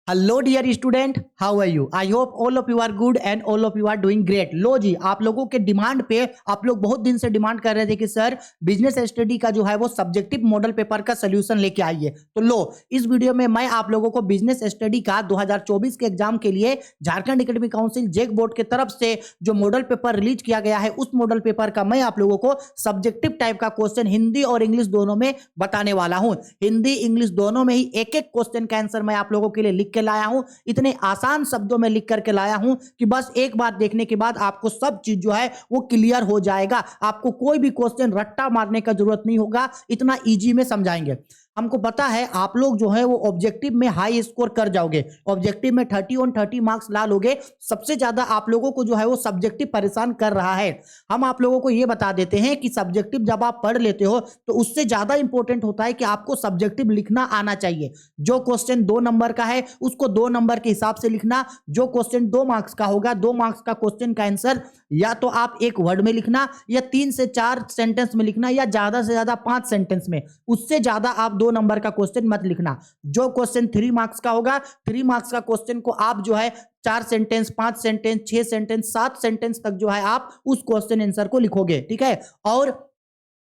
Hello dear student, how are you? I hope all of you are good and all of you are doing great. लो जी, आप लोगों के demand पे आप लोग बहुत दिन से डिमांड कर रहे थे कि सर बिजनेस स्टडी का जो है वो सब्जेक्टिव मॉडल पेपर का सोल्यूशन लेके आइए। तो लो, इस वीडियो में मैं आप लोगों को बिजनेस स्टडी का 2024 के एग्जाम के लिए झारखंड एकेडमिक काउंसिल जेक बोर्ड की तरफ से जो मॉडल पेपर रिलीज किया गया है, उस मॉडल पेपर का मैं आप लोगों को सब्जेक्टिव टाइप का क्वेश्चन हिंदी और इंग्लिश दोनों में बताने वाला हूं। हिंदी इंग्लिश दोनों में ही एक एक क्वेश्चन का आंसर मैं आप लोगों के लिए लिख के लाया हूं। इतने आसान शब्दों में लिख करके लाया हूं कि बस एक बार देखने के बाद आपको सब चीज जो है वो क्लियर हो जाएगा। आपको कोई भी क्वेश्चन रट्टा मारने का जरूरत नहीं होगा, इतना इजी में समझाएंगे। हमको पता है आप लोग जो है वो ऑब्जेक्टिव में हाई स्कोर कर जाओगे, ऑब्जेक्टिव में 30 on 30 मार्क्स ला लोगे। सबसे ज्यादा आप लोगों को जो है वो सब्जेक्टिव परेशान कर रहा है। हम आप लोगों को ये बता देते हैं कि सब्जेक्टिव जब आप पढ़ लेते हो तो उससे ज्यादा इंपॉर्टेंट होता है कि आपको सब्जेक्टिव लिखना आना चाहिए। जो क्वेश्चन 2 नंबर का है उसको 2 नंबर के हिसाब से लिखना। जो क्वेश्चन 2 मार्क्स का होगा, 2 मार्क्स का क्वेश्चन का आंसर या तो आप एक वर्ड में लिखना, या 3 से 4 सेंटेंस में लिखना, या ज्यादा से ज्यादा 5 सेंटेंस में। उससे ज्यादा आप 2 नंबर का क्वेश्चन मत लिखना। जो क्वेश्चन 3 मार्क्स का होगा, 3 मार्क्स का क्वेश्चन को आप जो है 4 सेंटेंस, 5 सेंटेंस, 6 सेंटेंस, 7 सेंटेंस तक जो है आप उस क्वेश्चन आंसर को लिखोगे, ठीक है। और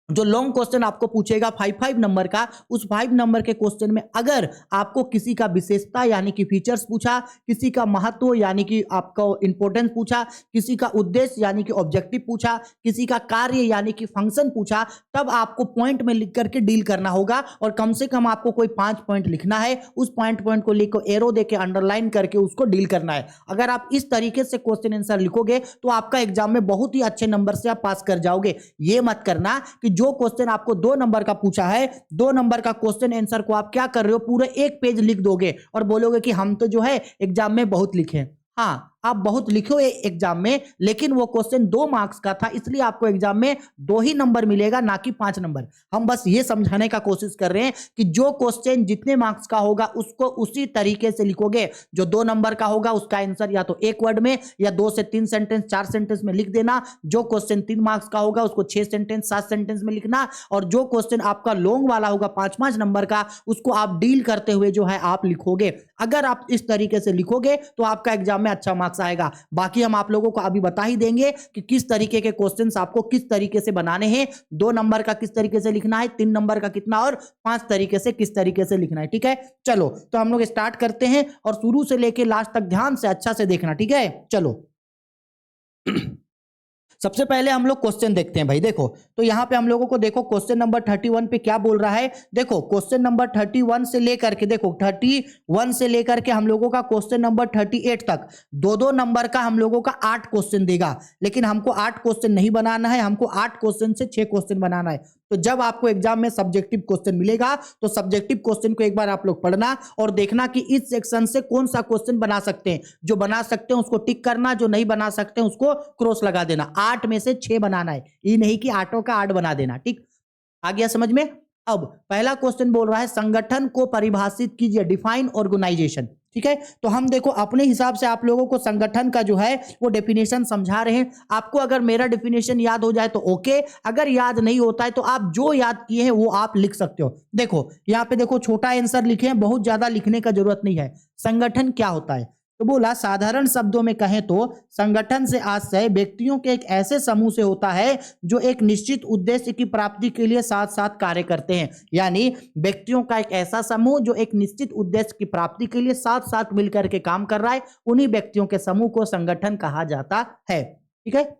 जो लॉन्ग क्वेश्चन आपको पूछेगा 5 नंबर का, उस 5 नंबर के क्वेश्चन में अगर आपको किसी का विशेषता यानी कि फीचर्स पूछा, किसी का महत्व यानी कि आपका इंपॉर्टेंस पूछा, किसी का उद्देश्य यानी कि ऑब्जेक्टिव पूछा, किसी का कार्य यानी कि फंक्शन पूछा, तब आपको पॉइंट में लिख करके डील करना होगा। और कम से कम आपको कोई 5 पॉइंट लिखना है, उस पॉइंट को लिखो, एरो देके अंडरलाइन करके उसको डील करना है। अगर आप इस तरीके से क्वेश्चन आंसर लिखोगे तो आपका एग्जाम में बहुत ही अच्छे नंबर से आप पास कर जाओगे। ये मत करना कि जो क्वेश्चन आपको 2 नंबर का पूछा है, 2 नंबर का क्वेश्चन आंसर को आप क्या कर रहे हो, पूरे एक पेज लिख दोगे और बोलोगे कि हम तो जो है एग्जाम में बहुत लिखे। हाँ, आप बहुत लिखो एग्जाम में, लेकिन वो क्वेश्चन 2 मार्क्स का था, इसलिए आपको एग्जाम में 2 ही नंबर मिलेगा, ना कि 5 नंबर। हम बस ये समझाने का कोशिश कर रहे हैं कि जो क्वेश्चन जितने मार्क्स का होगा उसको उसी तरीके से लिखोगे। जो 2 नंबर का होगा उसका आंसर या तो एक वर्ड में, या 2 से 3 सेंटेंस, 4 सेंटेंस में लिख देना। जो क्वेश्चन 3 मार्क्स का होगा उसको 6 सेंटेंस, 7 सेंटेंस में लिखना। और जो क्वेश्चन आपका लॉन्ग वाला होगा 5 नंबर का, उसको आप डील करते हुए जो है आप लिखोगे। अगर आप इस तरीके से लिखोगे तो आपका एग्जाम में अच्छा मार्क्स आएगा। बाकी हम आप लोगों को अभी बता ही देंगे कि किस तरीके के क्वेश्चंस आपको किस तरीके से बनाने हैं। 2 नंबर का किस तरीके से लिखना है, 3 नंबर का कितना, और 5 तरीके से किस तरीके से लिखना है, ठीक है। चलो तो हम लोग स्टार्ट करते हैं, और शुरू से लेके लास्ट तक ध्यान से अच्छा से देखना, ठीक है। चलो सबसे पहले हम लोग क्वेश्चन देखते हैं भाई। देखो तो यहां पे हम लोगों को देखो क्वेश्चन नंबर 31 पे क्या बोल रहा है। देखो क्वेश्चन नंबर 31 से लेकर के, देखो 31 से लेकर के हम लोगों का क्वेश्चन नंबर 38 तक 2-2 नंबर का हम लोगों का 8 क्वेश्चन देगा। लेकिन हमको 8 क्वेश्चन नहीं बनाना है, हमको 8 क्वेश्चन से 6 क्वेश्चन बनाना है। तो जब आपको एग्जाम में सब्जेक्टिव क्वेश्चन मिलेगा तो सब्जेक्टिव क्वेश्चन को एक बार आप लोग पढ़ना और देखना कि इस सेक्शन से कौन सा क्वेश्चन बना सकते हैं। जो बना सकते हैं उसको टिक करना, जो नहीं बना सकते हैं उसको क्रॉस लगा देना। 8 में से 6 बनाना है, ये नहीं कि 8 का 8 बना देना, ठीक। आ गया समझ में। अब पहला क्वेश्चन बोल रहा है संगठन को परिभाषित कीजिए, डिफाइन ऑर्गेनाइजेशन, ठीक है। तो हम देखो अपने हिसाब से आप लोगों को संगठन का जो है वो डेफिनेशन समझा रहे हैं। आपको अगर मेरा डेफिनेशन याद हो जाए तो ओके, अगर याद नहीं होता है तो आप जो याद किए हैं वो आप लिख सकते हो। देखो यहाँ पे देखो छोटा आंसर लिखे हैं, बहुत ज्यादा लिखने का जरूरत नहीं है। संगठन क्या होता है, तो बोला साधारण शब्दों में कहें तो संगठन से आशय व्यक्तियों के एक ऐसे समूह से होता है जो एक निश्चित उद्देश्य की प्राप्ति के लिए साथ साथ कार्य करते हैं। यानी व्यक्तियों का एक ऐसा समूह जो एक निश्चित उद्देश्य की प्राप्ति के लिए साथ साथ मिलकर के काम कर रहा है, उन्हीं व्यक्तियों के समूह को संगठन कहा जाता है, ठीक है।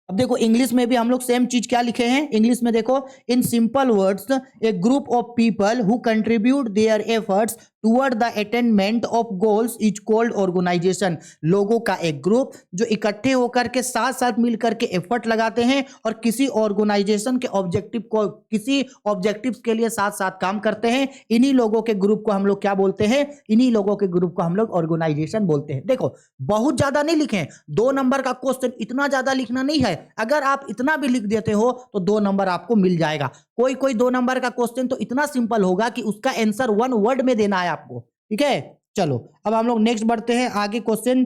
अब देखो इंग्लिश में भी हम लोग सेम चीज क्या लिखे हैं। इंग्लिश में देखो in simple words a group of people who contribute their efforts toward the attainment of goals is called organization. लोगों का एक ग्रुप जो इकट्ठे होकर के साथ साथ मिलकर के एफर्ट लगाते हैं और किसी ऑर्गेनाइजेशन के ऑब्जेक्टिव को, किसी ऑब्जेक्टिव्स के लिए साथ साथ काम करते हैं, इन्हीं लोगों के ग्रुप को हम लोग क्या बोलते हैं, इन्हीं लोगों के ग्रुप को हम लोग ऑर्गेनाइजेशन बोलते हैं। देखो बहुत ज्यादा नहीं लिखे, 2 नंबर का क्वेश्चन, इतना ज्यादा लिखना नहीं है। अगर आप इतना भी लिख देते हो तो 2 नंबर आपको मिल जाएगा। कोई कोई 2 नंबर का क्वेश्चन तो इतना सिंपल होगा कि उसका आंसर 1 वर्ड में देना है आपको, ठीक है। चलो अब हम लोग नेक्स्ट बढ़ते हैं आगे। क्वेश्चन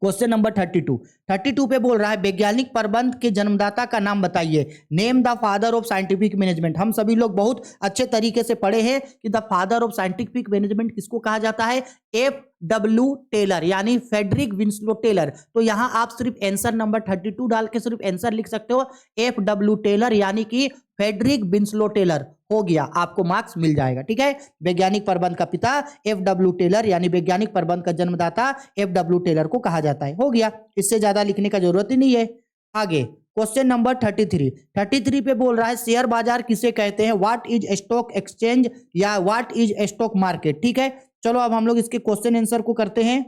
क्वेश्चन नंबर 32 पे बोल रहा है वैज्ञानिक प्रबंध के जन्मदाता का नाम बताइए। Name the father of scientific management. हम सभी लोग बहुत अच्छे तरीके से पढ़े हैं कि the father of scientific management किसको कहा जाता है? F.W. टेलर, यानी फेडरिक विंसलो टेलर। तो यहां आप सिर्फ आंसर नंबर 32 डाल के सिर्फ आंसर लिख सकते हो F.W. टेलर, यानी कि फेडरिक विंसलो टेलर। हो गया, आपको मार्क्स मिल जाएगा। ठीक है, वैज्ञानिक प्रबंध का पिता F.W. टेलर, यानी वैज्ञानिक प्रबंध का जन्मदाता F.W. टेलर को कहा जाता है। हो गया, इससे ज्यादा लिखने का जरूरत ही नहीं है। आगे क्वेश्चन नंबर 33 पे बोल रहा है शेयर बाजार किसे कहते हैं? व्हाट इज स्टॉक एक्सचेंज या व्हाट इज स्टॉक मार्केट। ठीक है, चलो अब हम लोग इसके क्वेश्चन आंसर को करते हैं।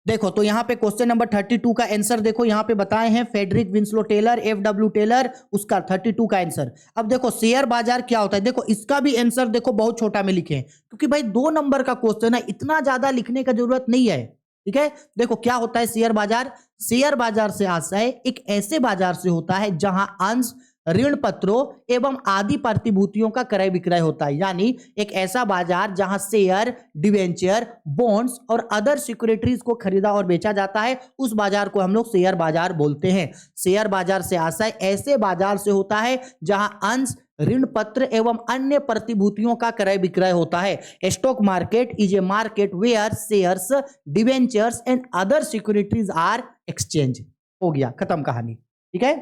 देखो, तो यहां पे क्वेश्चन नंबर 32 का आंसर देखो, यहां पे बताए हैं Frederick Winslow Taylor, F.W. Taylor, उसका 32 का आंसर। अब देखो शेयर बाजार क्या होता है, देखो इसका भी आंसर देखो बहुत छोटा में लिखे हैं, क्योंकि भाई 2 नंबर का क्वेश्चन है, इतना ज्यादा लिखने का जरूरत नहीं है। ठीक है, देखो क्या होता है शेयर बाजार। शेयर बाजार से आशय एक ऐसे बाजार से होता है जहां अंश, ऋण पत्रों एवं आदि प्रतिभूतियों का क्रय विक्रय होता है। यानी एक ऐसा बाजार जहां शेयर, डिवेंचर, बॉन्ड्स और अदर सिक्योरिटीज को खरीदा और बेचा जाता है, उस बाजार को हम लोग शेयर बाजार बोलते हैं। शेयर बाजार से आशय ऐसे बाजार से होता है जहां अंश, ऋण पत्र एवं अन्य प्रतिभूतियों का क्रय विक्रय होता है। Stock market is a market where shares, debentures and other securities are exchange. हो गया, खत्म कहानी। ठीक है,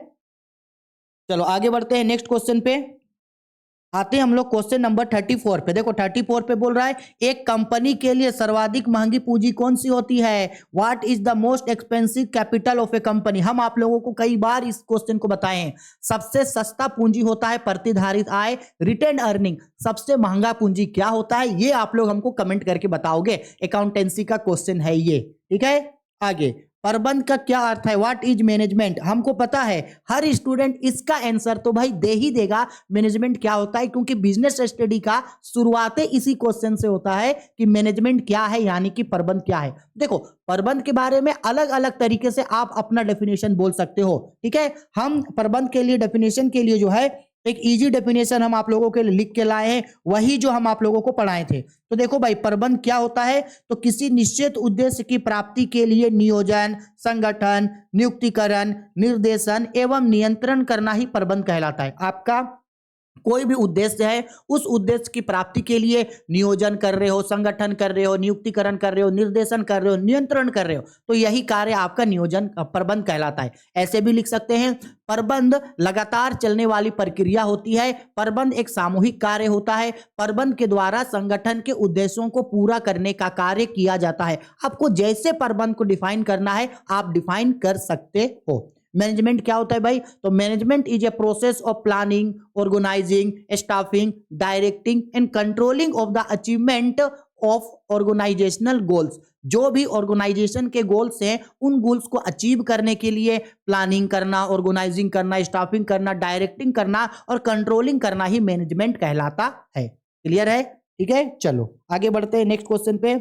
चलो आगे बढ़ते हैं नेक्स्ट क्वेश्चन पे। आते हैं हम लोग क्वेश्चन नंबर 34 पे। देखो 34 पे बोल रहा है एक कंपनी के लिए सर्वाधिक महंगी पूंजी कौन सी होती है? What is the most expensive capital of A company. हम आप लोगों को कई बार इस क्वेश्चन को बताए हैं। सबसे सस्ता पूंजी होता है प्रतिधारित आय, रिटेन अर्निंग। सबसे महंगा पूंजी क्या होता है, ये आप लोग हमको कमेंट करके बताओगे। अकाउंटेंसी का क्वेश्चन है ये। ठीक है, आगे प्रबंध का क्या अर्थ है? What is management. हमको पता है, हर स्टूडेंट इसका आंसर तो भाई दे ही देगा मैनेजमेंट क्या होता है, क्योंकि बिजनेस स्टडी का शुरुआत इसी क्वेश्चन से होता है कि मैनेजमेंट क्या है, यानी कि प्रबंध क्या है। देखो प्रबंध के बारे में अलग अलग तरीके से आप अपना डेफिनेशन बोल सकते हो। ठीक है, हम प्रबंध के लिए डेफिनेशन के लिए जो है एक इजी डेफिनेशन हम आप लोगों के लिए लिख के लाए हैं, वही जो हम आप लोगों को पढ़ाए थे। तो देखो भाई प्रबंध क्या होता है, तो किसी निश्चित उद्देश्य की प्राप्ति के लिए नियोजन, संगठन, नियुक्तिकरण, निर्देशन एवं नियंत्रण करना ही प्रबंध कहलाता है। आपका कोई भी उद्देश्य है, उस उद्देश्य की प्राप्ति के लिए नियोजन कर रहे हो, संगठन कर रहे हो, नियुक्तिकरण कर रहे हो, निर्देशन कर रहे हो, नियंत्रण कर रहे हो, तो यही कार्य आपका नियोजन प्रबंध कहलाता है। ऐसे भी लिख सकते हैं प्रबंध लगातार चलने वाली प्रक्रिया होती है। प्रबंध एक सामूहिक कार्य होता है। प्रबंध के द्वारा संगठन के उद्देश्यों को पूरा करने का कार्य किया जाता है। आपको जैसे प्रबंध को डिफाइन करना है आप डिफाइन कर सकते हो। मैनेजमेंट क्या होता है भाई, तो management is a process of planning, organizing, staffing, directing and controlling of the achievement of organizational goals. जो भी ऑर्गेनाइजेशन के गोल्स हैं, उन गोल्स को अचीव करने के लिए प्लानिंग करना, ऑर्गेनाइजिंग करना, स्टाफिंग करना, डायरेक्टिंग करना और कंट्रोलिंग करना ही मैनेजमेंट कहलाता है। क्लियर है? ठीक है, चलो आगे बढ़ते हैं नेक्स्ट क्वेश्चन पे।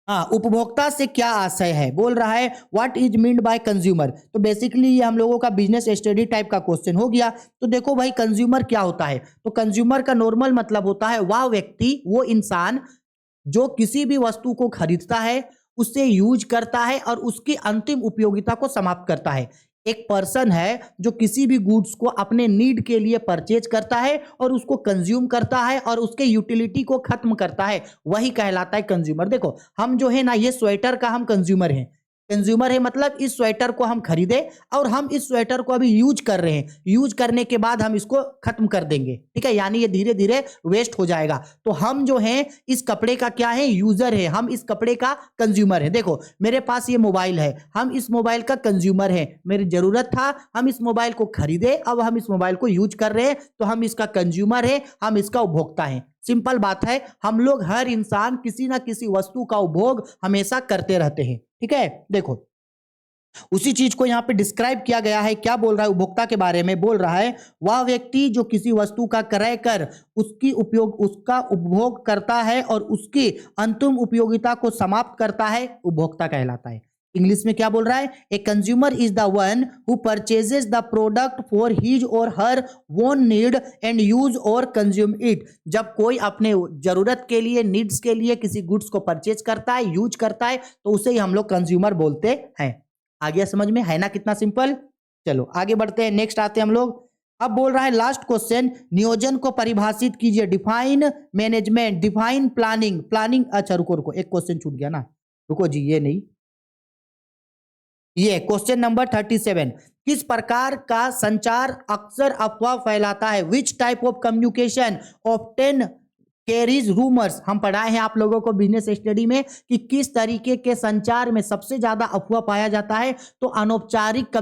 हाँ, उपभोक्ता से क्या आशय है, बोल रहा है what is meant by consumer. तो बेसिकली ये हम लोगों का बिजनेस स्टडी टाइप का क्वेश्चन हो गया। तो देखो भाई कंज्यूमर क्या होता है, तो कंज्यूमर का नॉर्मल मतलब होता है वह व्यक्ति, वो इंसान जो किसी भी वस्तु को खरीदता है, उसे यूज करता है और उसकी अंतिम उपयोगिता को समाप्त करता है। एक पर्सन है जो किसी भी गुड्स को अपने नीड के लिए परचेज करता है और उसको कंज्यूम करता है और उसके यूटिलिटी को खत्म करता है, वही कहलाता है कंज्यूमर। देखो हम जो है ना, ये स्वेटर का हम कंज्यूमर हैं। कंज्यूमर है मतलब इस स्वेटर को हम खरीदे और हम इस स्वेटर को अभी यूज कर रहे हैं, यूज करने के बाद हम इसको खत्म कर देंगे। ठीक है, यानी ये धीरे धीरे वेस्ट हो जाएगा। तो हम जो हैं इस कपड़े का क्या है, यूजर है, हम इस कपड़े का कंज्यूमर है। देखो मेरे पास ये मोबाइल है, हम इस मोबाइल का कंज्यूमर है, मेरी जरूरत था, हम इस मोबाइल को खरीदे, अब हम इस मोबाइल को यूज कर रहे हैं, तो हम इसका कंज्यूमर है, हम इसका उपभोक्ता है। सिंपल बात है, हम लोग हर इंसान किसी ना किसी वस्तु का उपभोग हमेशा करते रहते हैं। ठीक है, देखो उसी चीज को यहां पे डिस्क्राइब किया गया है। क्या बोल रहा है, उपभोक्ता के बारे में बोल रहा है वह व्यक्ति जो किसी वस्तु का क्रय कर उसका उपभोग करता है और उसकी अंतिम उपयोगिता को समाप्त करता है, उपभोक्ता कहलाता है। इंग्लिश में क्या बोल रहा है, a consumer is the one who purchases the product for his or her own need and use or consume it. जब कोई अपने जरूरत के लिए, नीड्स के लिए किसी गुड्स को परचेज करता है, यूज करता है, तो उसे ही हम लोग कंज्यूमर बोलते हैं। आ गया समझ में, है ना कितना सिंपल। चलो आगे बढ़ते हैं, नेक्स्ट आते हैं हम लोग। अब बोल रहा है लास्ट क्वेश्चन, नियोजन को परिभाषित कीजिए। Define management, define planning. Planning, अच्छा रुको रुको, एक क्वेश्चन छूट गया ना, रुको जी, ये नहीं, ये क्वेश्चन नंबर 37, किस प्रकार का संचार अक्सर अफवाह फैलाता है? Which type of communication often carries rumours. हम पढ़ाए हैं आप लोगों को बिजनेस स्टडी में कि किस तरीके के संचार में सबसे ज्यादा अफवाह पाया जाता है। तो अनौपचारिक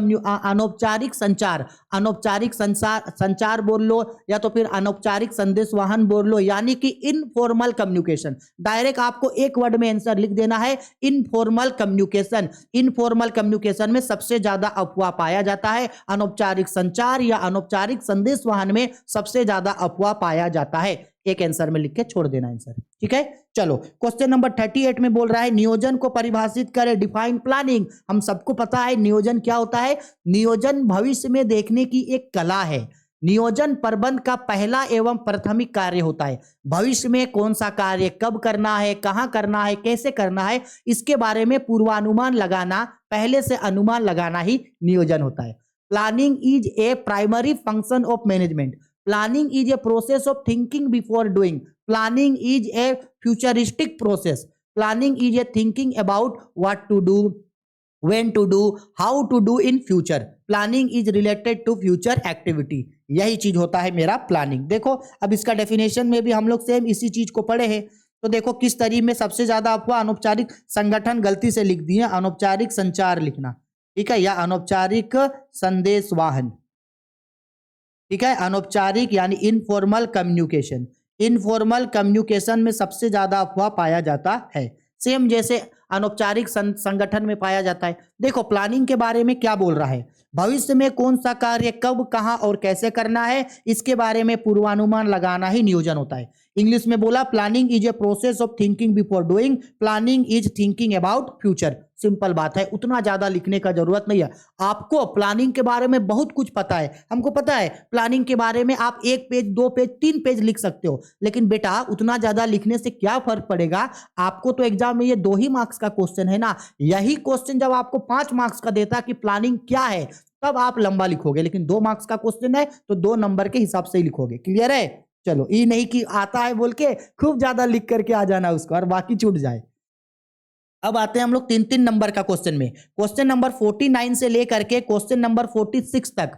संचार, अनौपचारिक संचार बोल लो, या तो फिर अनौपचारिक संदेशवाहन बोल लो, यानी कि इनफॉर्मल कम्युनिकेशन। डायरेक्ट आपको एक वर्ड में आंसर लिख देना है, इनफॉर्मल कम्युनिकेशन। इनफॉर्मल कम्युनिकेशन में सबसे ज्यादा अफवाह पाया जाता है। अनौपचारिक संचार या अनौपचारिक संदेशवाहन में सबसे ज्यादा अफवाह पाया जाता है। एक आंसर में लिख के छोड़ देना आंसर, ठीक है। चलो क्वेश्चन नंबर 38 में बोल रहा है नियोजन को परिभाषित करें। Define planning. हम सबको पता है नियोजन क्या होता है। नियोजन भविष्य में देखने की एक कला है। नियोजन प्रबंध का पहला एवं प्राथमिक कार्य होता है। भविष्य में कौन सा कार्य कब करना है, कहां करना है, कैसे करना है, इसके बारे में पूर्वानुमान लगाना, पहले से अनुमान लगाना ही नियोजन होता है। Planning is a primary function of management. Planning is a process of thinking before doing. Planning is a futuristic process. Planning is a thinking about what to do, when to do, how to do in future. Planning is related to future activity. यही चीज होता है मेरा planning. देखो अब इसका definition में भी हम लोग सेम इसी चीज को पढ़े हैं। तो देखो किस तरीके में सबसे ज्यादा अफवाह, अनौपचारिक संगठन, गलती से लिख दिए, अनौपचारिक संचार लिखना, ठीक है, या अनौपचारिक संदेशवाहन, ठीक है। अनौपचारिक यानी इनफॉर्मल कम्युनिकेशन। इनफॉर्मल कम्युनिकेशन में सबसे ज्यादा अफवाह पाया जाता है, सेम जैसे अनौपचारिक संगठन में पाया जाता है। देखो प्लानिंग के बारे में क्या बोल रहा है, भविष्य में कौन सा कार्य कब, कहां और कैसे करना है, इसके बारे में पूर्वानुमान लगाना ही नियोजन होता है। इंग्लिश में बोला planning is a process of thinking before doing. Planning is thinking about future. Simple बात है, उतना ज्यादा लिखने का जरूरत नहीं है। आपको प्लानिंग के बारे में बहुत कुछ पता है, हमको पता है प्लानिंग के बारे में आप 1 पेज, 2 पेज, 3 पेज लिख सकते हो, लेकिन बेटा उतना ज्यादा लिखने से क्या फर्क पड़ेगा। आपको तो एग्जाम में ये 2 ही मार्क्स का क्वेश्चन है ना। यही क्वेश्चन जब आपको 5 मार्क्स का देता कि प्लानिंग क्या है, तब आप लंबा लिखोगे, लेकिन 2 मार्क्स का क्वेश्चन है तो 2 नंबर के हिसाब से ही लिखोगे। क्लियर है। चलो ये नहीं कि आता है बोल के खूब ज्यादा लिख करके आ जाना उसको और बाकी छूट जाए। अब आते हैं हम लोग 3-3 नंबर का क्वेश्चन में। क्वेश्चन नंबर 49 से लेकर के क्वेश्चन नंबर 46 तक,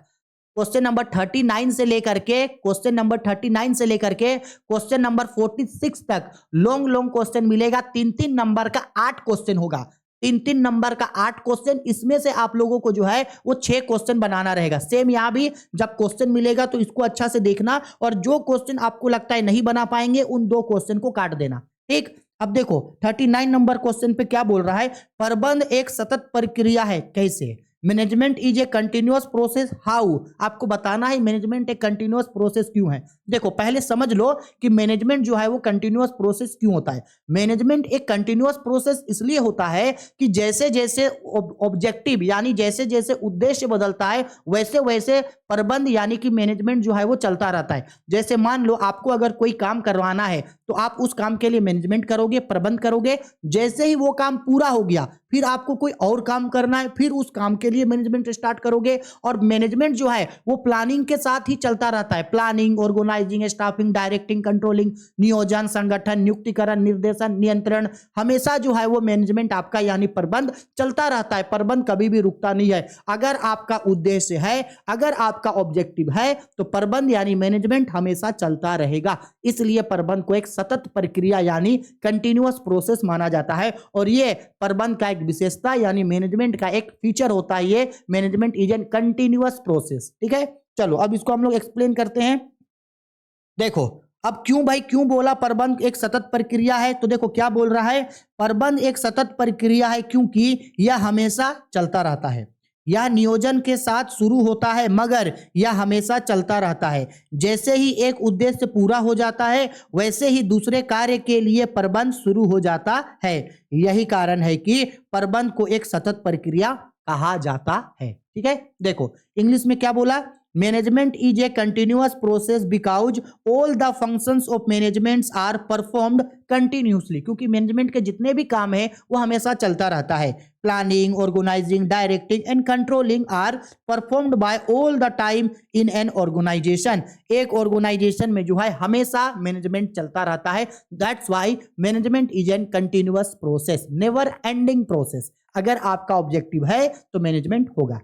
क्वेश्चन नंबर 39 से लेकर के क्वेश्चन नंबर 39 से लेकर के क्वेश्चन नंबर 46 तक लॉन्ग लॉन्ग क्वेश्चन मिलेगा। 3-3 नंबर का 8 क्वेश्चन होगा। 3-3 नंबर का 8 क्वेश्चन, इसमें से आप लोगों को जो है वो 6 क्वेश्चन बनाना रहेगा। सेम यहाँ भी जब क्वेश्चन मिलेगा तो इसको अच्छा से देखना, और जो क्वेश्चन आपको लगता है नहीं बना पाएंगे उन 2 क्वेश्चन को काट देना, ठीक। अब देखो 39 नंबर क्वेश्चन पे क्या बोल रहा है, प्रबंध एक सतत प्रक्रिया है। कैसे? Management is a continuous process. How? आपको बताना है मैनेजमेंट एक कंटिन्यूअस प्रोसेस क्यों है। देखो पहले समझ लो कि मैनेजमेंट जो है वो कंटिन्यूअस प्रोसेस क्यों होता है। मैनेजमेंट एक कंटिन्यूअस प्रोसेस इसलिए होता है कि जैसे जैसे ऑब्जेक्टिव यानी जैसे जैसे उद्देश्य बदलता है वैसे वैसे प्रबंध यानी कि मैनेजमेंट जो है वो चलता रहता है। जैसे मान लो आपको अगर कोई काम करवाना है तो आप उस काम के लिए मैनेजमेंट करोगे, प्रबंध करोगे। जैसे ही वो काम पूरा हो गया फिर आपको कोई और काम करना है, फिर उस काम के लिए मैनेजमेंट स्टार्ट करोगे। और मैनेजमेंट जो है वो प्लानिंग के साथ ही चलता रहता है। Planning, organizing, staffing, directing, controlling, नियोजन, संगठन, नियुक्तिकरण, निर्देशन, नियंत्रण, हमेशा जो है वो मैनेजमेंट आपका यानी प्रबंध चलता रहता है। प्रबंध कभी भी रुकता नहीं है। अगर आपका उद्देश्य है, अगर आपका ऑब्जेक्टिव है तो प्रबंध यानी मैनेजमेंट हमेशा चलता रहेगा। इसलिए प्रबंध को एक सतत प्रक्रिया यानी कंटिन्यूअस प्रोसेस माना जाता है। और ये प्रबंध का एक विशेषता यानी मैनेजमेंट का एक फीचर होता है। ये management is an continuous process, ठीक है। चलो अब इसको हम लोग एक्सप्लेन करते हैं। देखो अब क्यों भाई, क्यों बोला प्रबंध एक सतत प्रक्रिया है, तो देखो क्या बोल रहा है, प्रबंध एक सतत प्रक्रिया है क्योंकि यह हमेशा चलता रहता है। यह नियोजन के साथ शुरू होता है मगर यह हमेशा चलता रहता है। जैसे ही एक उद्देश्य पूरा हो जाता है वैसे ही दूसरे कार्य के लिए प्रबंध शुरू हो जाता है। यही कारण है कि प्रबंध को एक सतत प्रक्रिया कहा जाता है। ठीक है, देखो इंग्लिश में क्या बोला, management is a continuous process because all the functions of management are performed continuously, क्योंकि मैनेजमेंट के जितने भी काम है वो हमेशा चलता रहता है। Planning, organizing, directing and controlling are performed by all the time in an organization. एक ऑर्गेनाइजेशन में जो है हमेशा मैनेजमेंट चलता रहता है। That's why management is an continuous process, never ending process. अगर आपका ऑब्जेक्टिव है तो मैनेजमेंट होगा।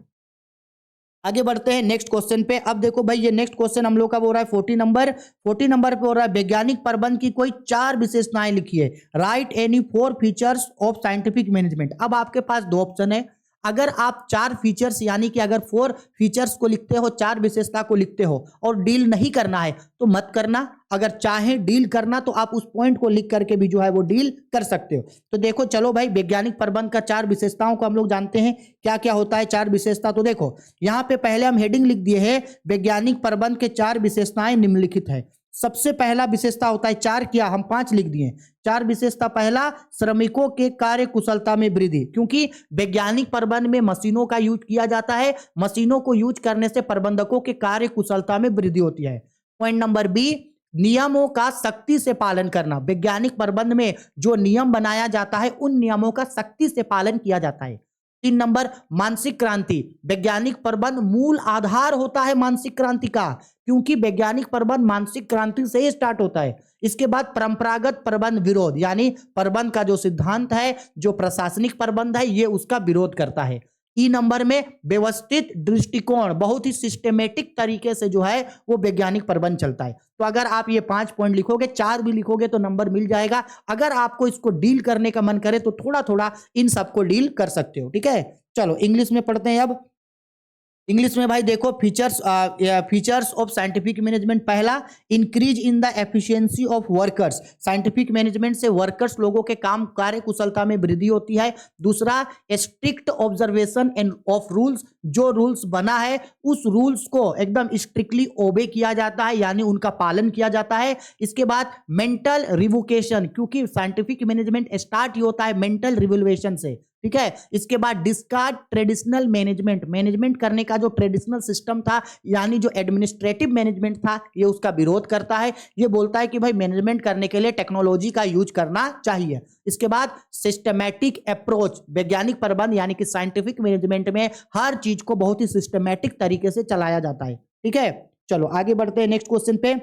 आगे बढ़ते हैं नेक्स्ट क्वेश्चन पे। अब देखो भाई, ये नेक्स्ट क्वेश्चन हम लोग का हो रहा है 40 नंबर पे हो रहा है, वैज्ञानिक प्रबंध की कोई 4 विशेषताएं लिखिए। Right any 4 features of scientific management. अब आपके पास 2 ऑप्शन है। अगर आप 4 फीचर्स यानी कि अगर 4 फीचर्स को लिखते हो, 4 विशेषता को लिखते हो और डील नहीं करना है तो मत करना। अगर चाहे डील करना तो आप उस पॉइंट को लिख करके भी जो है वो डील कर सकते हो। तो देखो चलो भाई, वैज्ञानिक प्रबंध का 4 विशेषताओं को हम लोग जानते हैं क्या क्या होता है 4 विशेषता। तो देखो यहाँ पे पहले हम हेडिंग लिख दिए है, वैज्ञानिक प्रबंध के 4 विशेषताएं निम्नलिखित है। सबसे पहला विशेषता होता है, 4 किया हम 5 लिख दिए। 4 विशेषता, पहला श्रमिकों के कार्य कुशलता में वृद्धि, क्योंकि वैज्ञानिक प्रबंध में मशीनों का यूज किया जाता है। मशीनों को यूज करने से प्रबंधकों के कार्य कुशलता में वृद्धि होती है। पॉइंट नंबर बी, नियमों का सख्ती से पालन करना। वैज्ञानिक प्रबंध में जो नियम बनाया जाता है उन नियमों का सख्ती से पालन किया जाता है। 3 नंबर, मानसिक क्रांति। वैज्ञानिक प्रबंध मूल आधार होता है मानसिक क्रांति का, क्योंकि वैज्ञानिक प्रबंध मानसिक क्रांति से ही स्टार्ट होता है। इसके बाद परंपरागत प्रबंध विरोध, यानी प्रबंध का जो सिद्धांत है, जो प्रशासनिक प्रबंध है, ये उसका विरोध करता है। ई नंबर में व्यवस्थित दृष्टिकोण, बहुत ही सिस्टमेटिक तरीके से जो है वो वैज्ञानिक प्रबंध चलता है। तो अगर आप ये 5 पॉइंट लिखोगे, 4 भी लिखोगे तो नंबर मिल जाएगा। अगर आपको इसको डील करने का मन करे तो थोड़ा थोड़ा इन सबको डील कर सकते हो। ठीक है, चलो इंग्लिश में पढ़ते हैं अब। इंग्लिश में भाई देखो, फीचर्स ऑफ साइंटिफिक मैनेजमेंट। पहला, increase in the efficiency of workers. Scientific management से वर्कर्स लोगों के काम कार्य कुशलता में वृद्धि होती है। दूसरा, strict observation end of rules. जो रूल्स बना है उस रूल्स को एकदम स्ट्रिक्टली ओबे किया जाता है, यानी उनका पालन किया जाता है। इसके बाद मेंटल रिवोकेशन, क्योंकि साइंटिफिक मैनेजमेंट स्टार्ट ही होता है मेंटल रिवोल्यूशन से। ठीक है, इसके बाद डिस्कार्ड ट्रेडिशनल मैनेजमेंट। मैनेजमेंट करने का जो ट्रेडिशनल सिस्टम था, यानी जो एडमिनिस्ट्रेटिव मैनेजमेंट था, ये उसका विरोध करता है। ये बोलता है कि भाई मैनेजमेंट करने के लिए टेक्नोलॉजी का यूज करना चाहिए। इसके बाद सिस्टमैटिक अप्रोच। वैज्ञानिक प्रबंध यानी कि साइंटिफिक मैनेजमेंट में हर चीज को बहुत ही सिस्टमैटिक तरीके से चलाया जाता है। ठीक है, चलो आगे बढ़ते हैं नेक्स्ट क्वेश्चन पे।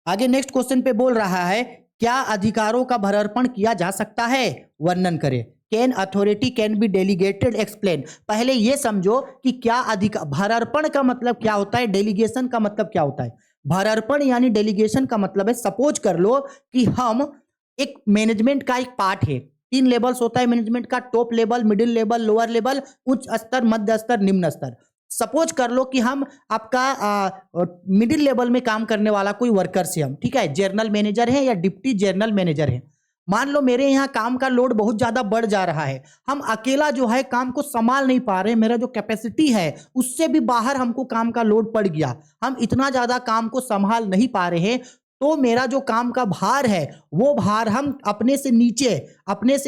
आगे नेक्स्ट क्वेश्चन पे बोल रहा है, क्या अधिकारों का भरार्पण किया जा सकता है? वर्णन करें। Can authority can be delegated, explain. पहले ये समझो कि क्या अधिकार, भरार्पण का मतलब क्या होता है, डेलीगेशन का मतलब क्या होता है। भरार्पण यानी डेलीगेशन का मतलब है, सपोज कर लो कि हम एक मैनेजमेंट का एक पार्ट है। 3 लेवल्स होता है मैनेजमेंट का, top level, middle level, lower level, उच्च स्तर, मध्य स्तर, निम्न स्तर। सपोज कर लो कि हम आपका मिडिल लेवल में काम करने वाला कोई वर्कर्स है हम, ठीक है, जनरल मैनेजर है या डिप्टी जनरल मैनेजर है। मान लो मेरे यहाँ काम का लोड बहुत ज्यादा बढ़ जा रहा है, हम अकेला जो है काम को संभाल नहीं पा रहे, मेरा जो कैपेसिटी है उससे भी बाहर हमको काम का लोड पड़ गया, हम इतना ज्यादा काम को संभाल नहीं पा रहे हैं। तो मेरा जो काम का भार है वो भार हम अपने से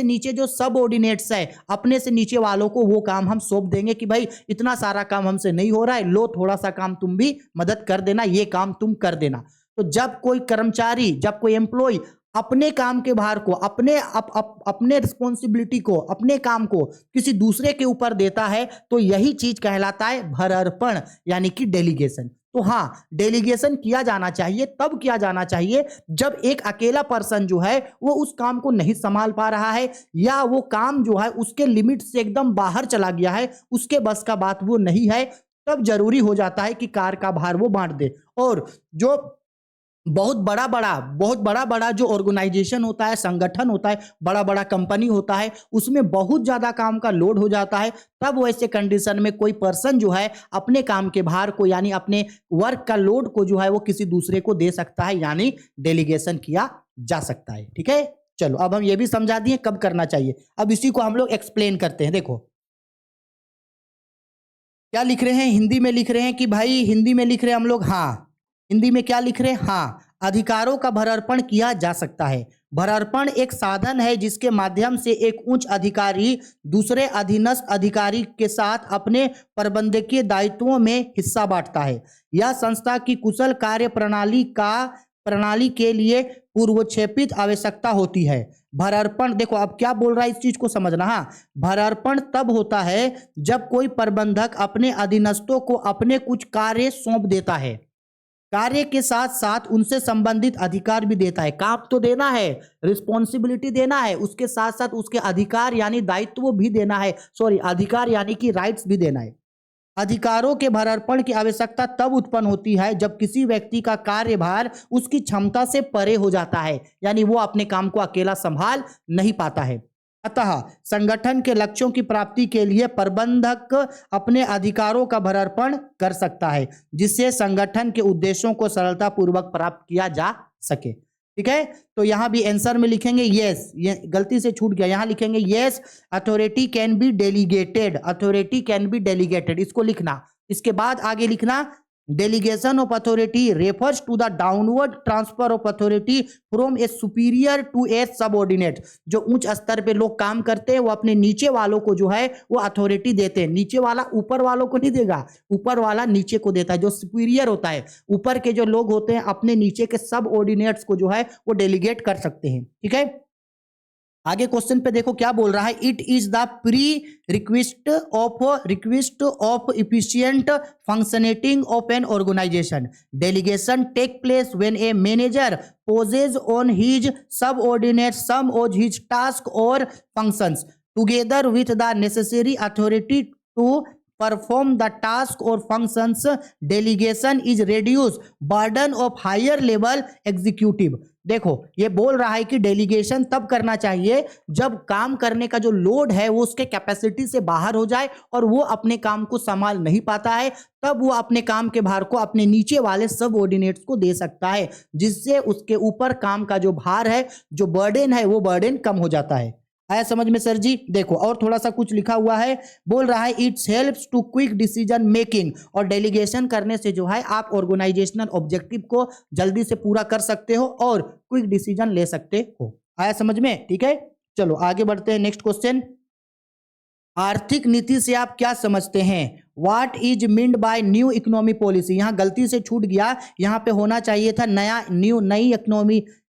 नीचे जो सबऑर्डिनेट्स है, अपने से नीचे वालों को वो काम हम सौंप देंगे कि भाई इतना सारा काम हमसे नहीं हो रहा है, लो थोड़ा सा काम तुम भी मदद कर देना, ये काम तुम कर देना। तो जब कोई कर्मचारी, जब कोई एम्प्लॉय अपने काम के भार को, अपने रिस्पॉन्सिबिलिटी को, अपने काम को किसी दूसरे के ऊपर देता है, तो यही चीज कहलाता है भरार्पण यानी कि डेलीगेशन। तो हाँ, डेलीगेशन किया जाना चाहिए, तब किया जाना चाहिए जब एक अकेला पर्सन जो है वो उस काम को नहीं संभाल पा रहा है, या वो काम जो है उसके लिमिट से एकदम बाहर चला गया है, उसके बस का बात वो नहीं है, तब जरूरी हो जाता है कि कार का भार वो बांट दे। और जो बहुत बड़ा बड़ा जो ऑर्गेनाइजेशन होता है, संगठन होता है, बड़ा बड़ा कंपनी होता है, उसमें बहुत ज्यादा काम का लोड हो जाता है, तब वैसे कंडीशन में कोई पर्सन जो है अपने काम के भार को, यानी अपने वर्क का लोड को जो है वो किसी दूसरे को दे सकता है, यानी डेलीगेशन किया जा सकता है। ठीक है, चलो अब हम ये भी समझा दिए कब करना चाहिए। अब इसी को हम लोग एक्सप्लेन करते हैं। देखो क्या लिख रहे हैं, हिंदी में लिख रहे हैं कि भाई हिंदी में लिख रहे हैं हम लोग, हाँ हिंदी में क्या लिख रहे हैं, हाँ अधिकारों का भरार्पण किया जा सकता है। भरार्पण एक साधन है जिसके माध्यम से एक उच्च अधिकारी दूसरे अधीनस्थ अधिकारी के साथ अपने प्रबंधकीय दायित्वों में हिस्सा बांटता है। यह संस्था की कुशल कार्य प्रणाली के लिए पूर्वक्षेपित आवश्यकता होती है। भरार्पण, देखो अब क्या बोल रहा है, इस चीज को समझना। हाँ, भरार्पण तब होता है जब कोई प्रबंधक अपने अधीनस्थों को अपने कुछ कार्य सौंप देता है, कार्य के साथ साथ उनसे संबंधित अधिकार भी देता है। काम तो देना है, रिस्पॉन्सिबिलिटी देना है, उसके साथ साथ उसके अधिकार यानी दायित्व भी देना है, सॉरी अधिकार यानी कि राइट्स भी देना है। अधिकारों के भरार्पण की आवश्यकता तब उत्पन्न होती है जब किसी व्यक्ति का कार्यभार उसकी क्षमता से परे हो जाता है, यानी वो अपने काम को अकेला संभाल नहीं पाता है। अतः संगठन के लक्ष्यों की प्राप्ति के लिए प्रबंधक अपने अधिकारों का भरार्पण कर सकता है, जिससे संगठन के उद्देश्यों को सरलतापूर्वक प्राप्त किया जा सके। ठीक है, तो यहां भी आंसर में लिखेंगे यस, ये गलती से छूट गया, यहां लिखेंगे yes authority can be delegated, authority can be delegated, इसको लिखना। इसके बाद आगे लिखना delegation of authority refers to the downward transfer of authority from a superior to a subordinate. जो उच्च स्तर पे लोग काम करते हैं वो अपने नीचे वालों को जो है वो अथॉरिटी देते हैं। नीचे वाला ऊपर वालों को नहीं देगा, ऊपर वाला नीचे को देता है। जो सुपीरियर होता है, ऊपर के जो लोग होते हैं अपने नीचे के सबऑर्डिनेट्स को जो है वो डेलीगेट कर सकते हैं। ठीक है, आगे क्वेश्चन पे देखो क्या बोल रहा है, it is the request of efficient functioning of an organization. Delegation take place when a manager poses on his subordinate some of his task or functions together with the necessary authority to perform the task or functions. Delegation is reduce burden of higher level executive। देखो ये बोल रहा है कि delegation तब करना चाहिए जब काम करने का जो लोड है वो उसके कैपेसिटी से बाहर हो जाए और वो अपने काम को संभाल नहीं पाता है, तब वो अपने काम के भार को अपने नीचे वाले सबऑर्डिनेट्स को दे सकता है, जिससे उसके ऊपर काम का जो भार है, जो बर्डन है, वो बर्डन कम हो जाता है। आया समझ में सर जी? देखो और थोड़ा सा कुछ लिखा हुआ है, बोल रहा है it's helps to quick decision making. और डेलीगेशन करने से जो है आप ऑर्गेनाइजेशनल ऑब्जेक्टिव को जल्दी से पूरा कर सकते हो और क्विक डिसीजन ले सकते हो। आया समझ में? ठीक है, चलो आगे बढ़ते हैं। नेक्स्ट क्वेश्चन, आर्थिक नीति से आप क्या समझते हैं? What is meant by new economy policy. यहां गलती से छूट गया, यहां पे होना चाहिए था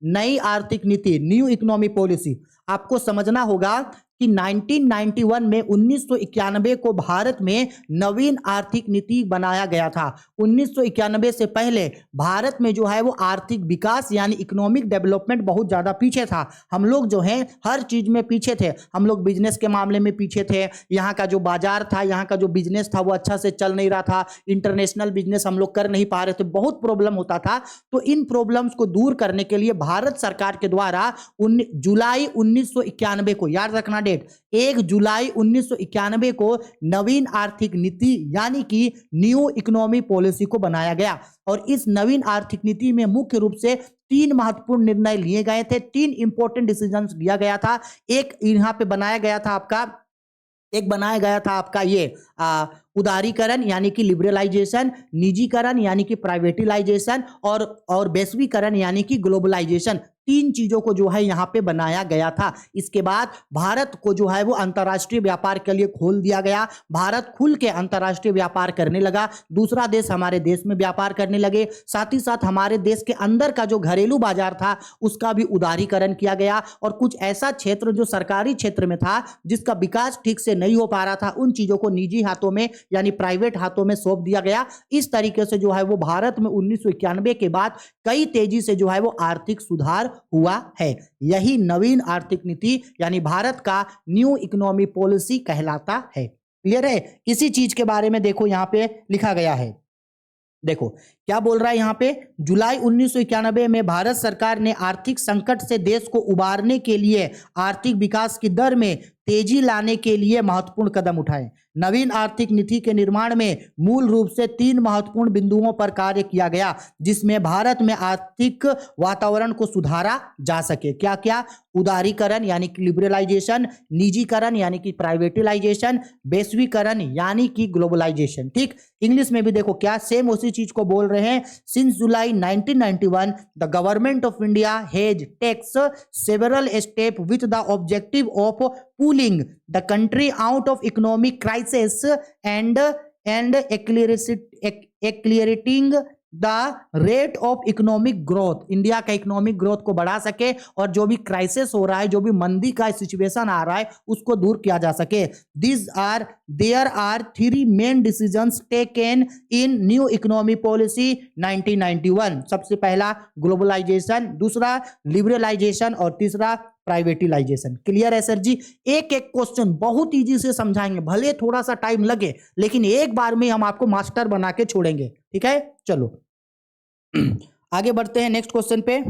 नई आर्थिक नीति, न्यू इकोनॉमी पॉलिसी। आपको समझना होगा कि 1991 में 1991 को भारत में नवीन आर्थिक नीति बनाया गया था। 1991 से पहले भारत में जो है वो आर्थिक विकास यानी इकोनॉमिक डेवलपमेंट बहुत ज़्यादा पीछे था। हम लोग जो हैं हर चीज़ में पीछे थे। हम लोग बिजनेस के मामले में पीछे थे, यहाँ का जो बाजार था, यहाँ का जो बिजनेस था वो अच्छा से चल नहीं रहा था, इंटरनेशनल बिजनेस हम लोग कर नहीं पा रहे थे, बहुत प्रॉब्लम होता था। तो इन प्रॉब्लम्स को दूर करने के लिए भारत सरकार के द्वारा जुलाई 1991 को, याद रखना 1 जुलाई 1991 को नवीन आर्थिक नीति यानी कि न्यू इकोनॉमी पॉलिसी को बनाया गया। और इस नवीन आर्थिक नीति में मुख्य रूप से 3 महत्वपूर्ण निर्णय लिए गए थे, 3 इंपॉर्टेंट डिसीजंस लिया गया था। एक यहाँ पे बनाया गया था आपका ये उदारीकरण यानी कि लिबरलाइजेशन, निजीकरण यानी कि प्राइवेटिलाइजेशन और वैश्वीकरण यानी कि ग्लोबलाइजेशन। 3 चीजों को जो है यहाँ पे बनाया गया था। इसके बाद भारत को जो है वो अंतर्राष्ट्रीय व्यापार के लिए खोल दिया गया। भारत खुल के अंतर्राष्ट्रीय व्यापार करने लगा, दूसरा देश हमारे देश में व्यापार करने लगे। साथ ही साथ हमारे देश के अंदर का जो घरेलू बाजार था उसका भी उदारीकरण किया गया। और कुछ ऐसा क्षेत्र जो सरकारी क्षेत्र में था जिसका विकास ठीक से नहीं हो पा रहा था, उन चीजों को निजी हाथों में यानी प्राइवेट हाथों में सौंप दिया गया। इस तरीके से जो है वो भारत में 1991 के बाद कई तेजी से जो है वो आर्थिक सुधार हुआ है। यही नवीन आर्थिक नीति यानी भारत का न्यू इकोनॉमी पॉलिसी कहलाता है। क्लियर है? इसी चीज के बारे में देखो यहां पे लिखा गया है। देखो क्या बोल रहा है यहां पे, जुलाई 1991 में भारत सरकार ने आर्थिक संकट से देश को उबारने के लिए आर्थिक विकास की दर में तेजी लाने के लिए महत्वपूर्ण कदम उठाए। नवीन आर्थिक नीति के निर्माण में मूल रूप से 3 महत्वपूर्ण बिंदुओं पर कार्य किया गया, जिसमें भारत में आर्थिक वातावरण को सुधारा जा सके। क्या क्या? उदारीकरण यानी कि लिबरलाइजेशन, निजीकरण यानी कि प्राइवेटाइजेशन, वैश्वीकरण यानी कि ग्लोबलाइजेशन। ठीक, इंग्लिश में भी देखो क्या सेम उसी चीज को बोल रहे हैं। Since July 1991 the government of India has takes several step with the objective of pulling the country out of economic crisis and accelerating the rate of economic growth. India का इकोनॉमिक ग्रोथ को बढ़ा सके और जो भी crisis हो रहा है, जो भी मंदी का सिचुएशन आ रहा है, उसको दूर किया जा सके। There are 3 main decisions taken in new economy policy 1991। सबसे पहला ग्लोबलाइजेशन, दूसरा लिबरलाइजेशन और तीसरा प्राइवेटाइजेशन। क्लियर है सर जी? एक एक क्वेश्चन बहुत इजी से समझाएंगे, भले थोड़ा सा टाइम लगे, लेकिन एक बार में हम आपको मास्टर बना के छोड़ेंगे। ठीक है, चलो आगे बढ़ते हैं नेक्स्ट क्वेश्चन पे।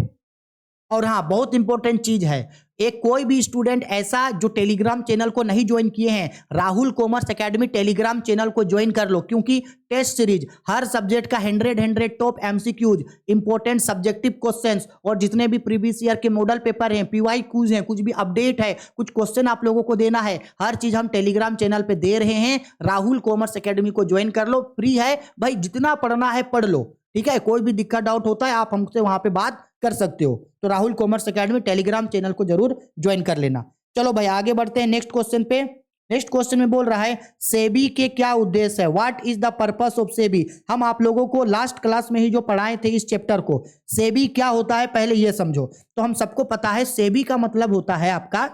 और हाँ, बहुत इंपॉर्टेंट चीज है, एक कोई भी स्टूडेंट ऐसा जो टेलीग्राम चैनल को नहीं ज्वाइन किए हैं, Rahul commerce academy Telegram channel को ज्वाइन कर लो, क्योंकि टेस्ट सीरीज हर सब्जेक्ट का 100 top MCQs, important subjective questions और जितने भी प्रीवियस ईयर के मॉडल पेपर हैं, पीवाई क्यूज हैं, कुछ भी अपडेट है, कुछ क्वेश्चन आप लोगों को देना है, हर चीज हम टेलीग्राम चैनल पे दे रहे हैं। राहुल कॉमर्स एकेडमी को ज्वाइन कर लो, फ्री है भाई, जितना पढ़ना है पढ़ लो। ठीक है, कोई भी दिक्कत डाउट होता है आप हमसे वहां पे बात कर सकते हो। तो Rahul commerce academy Telegram channel को जरूर ज्वाइन कर लेना। चलो भाई आगे बढ़ते हैं नेक्स्ट क्वेश्चन पे। नेक्स्ट क्वेश्चन में बोल रहा है सेबी के क्या उद्देश्य है, what is the purpose of SEBI. हम आप लोगों को लास्ट क्लास में ही जो पढ़ाए थे इस चैप्टर को, सेबी क्या होता है पहले ये समझो। तो हम सबको पता है सेबी का मतलब होता है आपका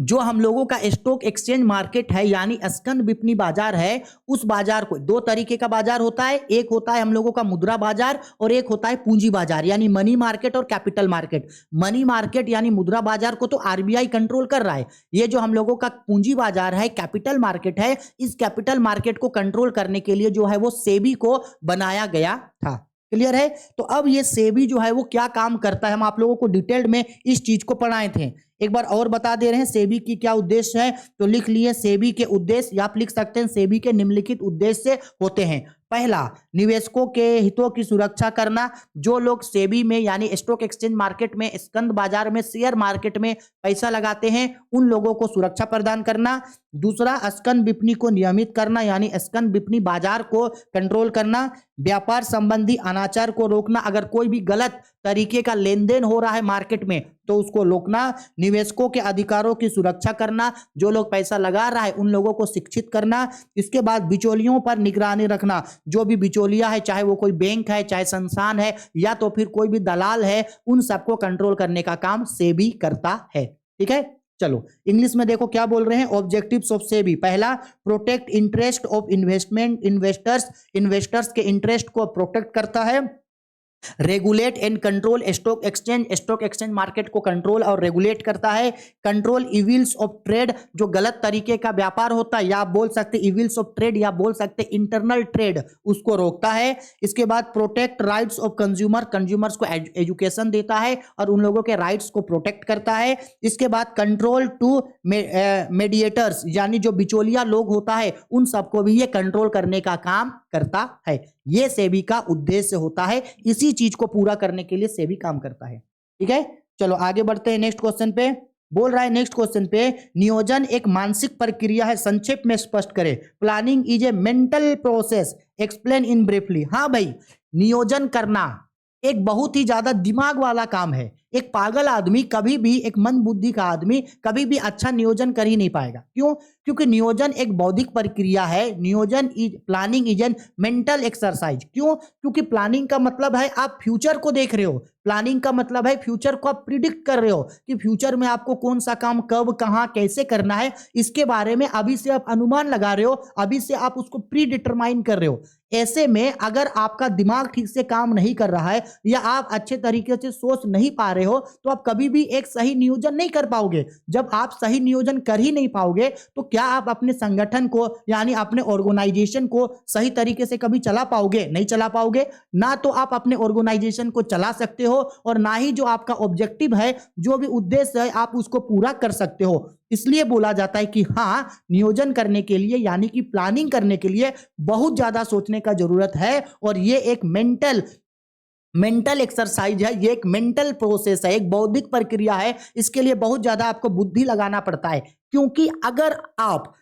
जो हम लोगों का स्टॉक एक्सचेंज मार्केट है, यानी स्कंद विपणी बाजार है, उस बाजार को 2 तरीके का बाजार होता है। एक होता है हम लोगों का मुद्रा बाजार और एक होता है पूंजी बाजार, यानी मनी मार्केट और कैपिटल मार्केट। मनी मार्केट यानी मुद्रा बाजार को तो आरबीआई कंट्रोल कर रहा है। ये जो हम लोगों का पूंजी बाजार है, कैपिटल मार्केट है, इस कैपिटल मार्केट को कंट्रोल करने के लिए जो है वो सेबी को बनाया गया था। क्लियर है? तो अब ये सेबी जो है वो क्या काम करता है, हम आप लोगों को डिटेल्ड में इस चीज को पढ़ाए थे। एक बार और बता दे रहे हैं सेबी की क्या उद्देश्य है, तो लिख लिए सेबी के उद्देश्य, या आप लिख सकते हैं सेबी के निम्नलिखित उद्देश्य होते हैं। पहला, निवेशकों के हितों की सुरक्षा करना। जो लोग सेबी में यानी स्टॉक एक्सचेंज मार्केट में, स्कंद बाजार में, शेयर मार्केट में पैसा लगाते हैं, उन लोगों को सुरक्षा प्रदान करना। दूसरा, स्कंद विपणी को नियमित करना, यानी स्कंद विपणी बाजार को कंट्रोल करना। व्यापार संबंधी अनाचार को रोकना, अगर कोई भी गलत तरीके का लेन देन हो रहा है मार्केट में तो उसको रोकना। निवेशकों के अधिकारों की सुरक्षा करना, जो लोग पैसा लगा रहा है उन लोगों को शिक्षित करना। इसके बाद बिचौलियों पर निगरानी रखना, जो भी बिचौलिया है, चाहे वो कोई बैंक है, चाहे संस्थान है, या तो फिर कोई भी दलाल है, उन सबको कंट्रोल करने का काम सेबी करता है। ठीक है, चलो इंग्लिश में देखो क्या बोल रहे हैं। ऑब्जेक्टिव्स ऑफ सेबी, पहला, प्रोटेक्ट इंटरेस्ट ऑफ इन्वेस्टर्स के इंटरेस्ट को प्रोटेक्ट करता है। Regulate and control stock exchange market को कंट्रोल और रेगुलेट करता है। कंट्रोल इविल्स ऑफ ट्रेड, जो गलत तरीके का व्यापार होता है, या आप बोल सकते इविल्स ऑफ ट्रेड, या बोल सकते इंटरनल ट्रेड, उसको रोकता है। इसके बाद प्रोटेक्ट राइट्स ऑफ कंज्यूमर्स को एजुकेशन देता है और उन लोगों के राइट्स को प्रोटेक्ट करता है। इसके बाद कंट्रोल टू मीडिएटर्स, यानी जो बिचौलिया लोग होता है उन सबको भी ये कंट्रोल करने का काम करता है। ये सेबी का उद्देश्य होता है, इसी चीज को पूरा करने के लिए सेबी काम करता है। ठीक है, चलो आगे बढ़ते हैं नेक्स्ट क्वेश्चन पे। बोल रहा है नेक्स्ट क्वेश्चन पे, नियोजन एक मानसिक प्रक्रिया है, संक्षेप में स्पष्ट करें। Planning is a mental process, explain in briefly. हाँ भाई, नियोजन करना एक बहुत ही ज्यादा दिमाग वाला काम है। एक पागल आदमी कभी भी, एक मंद बुद्धि का आदमी कभी भी अच्छा नियोजन कर ही नहीं पाएगा। क्यों? क्योंकि नियोजन एक बौद्धिक प्रक्रिया है। Planning is an mental exercise. क्यों? क्योंकि प्लानिंग का मतलब है आप फ्यूचर को देख रहे हो। प्लानिंग का मतलब है फ्यूचर को आप प्रिडिक्ट कर रहे हो कि फ्यूचर में आपको कौन सा काम कब, कहां, कैसे करना है, इसके बारे में अभी से आप अनुमान लगा रहे हो, अभी से आप उसको प्री डिटरमाइन कर रहे हो। ऐसे में अगर आपका दिमाग ठीक से काम नहीं कर रहा है या आप अच्छे तरीके से सोच नहीं पा रहे हो तो आप कभी भी एक सही नियोजन नहीं कर पाओगे। जब आप सही नियोजन कर ही नहीं पाओगे तो क्या आप अपने संगठन को यानी अपने ऑर्गेनाइजेशन को सही तरीके से कभी चला पाओगे? नहीं चला पाओगे। ना तो आप अपने ऑर्गेनाइजेशन को चला सकते हो और ना ही जो आपका ऑब्जेक्टिव है, जो भी उद्देश्य है, आप उसको पूरा कर सकते हो। इसलिए बोला जाता है कि हाँ, नियोजन करने के लिए यानी कि प्लानिंग करने के लिए बहुत ज्यादा सोचने का जरूरत है और ये एक मेंटल एक्सरसाइज है, ये एक मेंटल प्रोसेस है, एक बौद्धिक प्रक्रिया है। इसके लिए बहुत ज्यादा आपको बुद्धि लगाना पड़ता है, क्योंकि अगर आप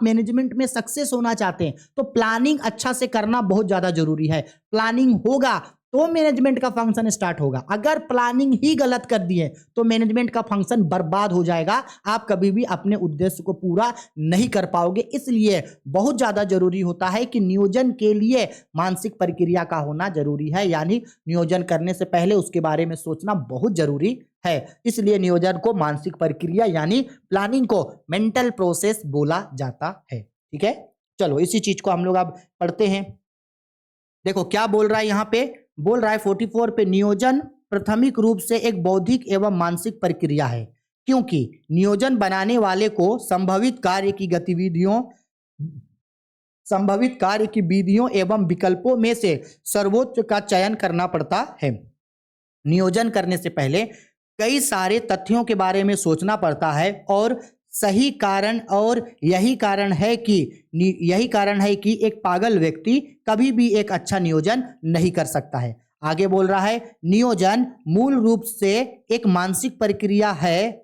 मैनेजमेंट में सक्सेस होना चाहते हैं तो प्लानिंग अच्छा से करना बहुत ज्यादा जरूरी है। प्लानिंग होगा तो मैनेजमेंट का फंक्शन स्टार्ट होगा। अगर प्लानिंग ही गलत कर दिए तो मैनेजमेंट का फंक्शन बर्बाद हो जाएगा। आप कभी भी अपने उद्देश्य को पूरा नहीं कर पाओगे। इसलिए बहुत ज्यादा जरूरी होता है कि नियोजन के लिए मानसिक प्रक्रिया का होना जरूरी है, यानी नियोजन करने से पहले उसके बारे में सोचना बहुत जरूरी है। इसलिए नियोजन को मानसिक प्रक्रिया यानी प्लानिंग को मेंटल प्रोसेस बोला जाता है। ठीक है, चलो इसी चीज को हम लोग अब पढ़ते हैं। देखो क्या बोल रहा है यहाँ पे, बोल रहा है 44 पे, नियोजन प्राथमिक रूप से एक बौद्धिक एवं मानसिक प्रक्रिया है, क्योंकि नियोजन बनाने वाले को संभावित कार्य की विधियों एवं विकल्पों में से सर्वोच्च का चयन करना पड़ता है। नियोजन करने से पहले कई सारे तथ्यों के बारे में सोचना पड़ता है और यही कारण है कि एक पागल व्यक्ति कभी भी एक अच्छा नियोजन नहीं कर सकता है। आगे बोल रहा है, नियोजन मूल रूप से एक मानसिक प्रक्रिया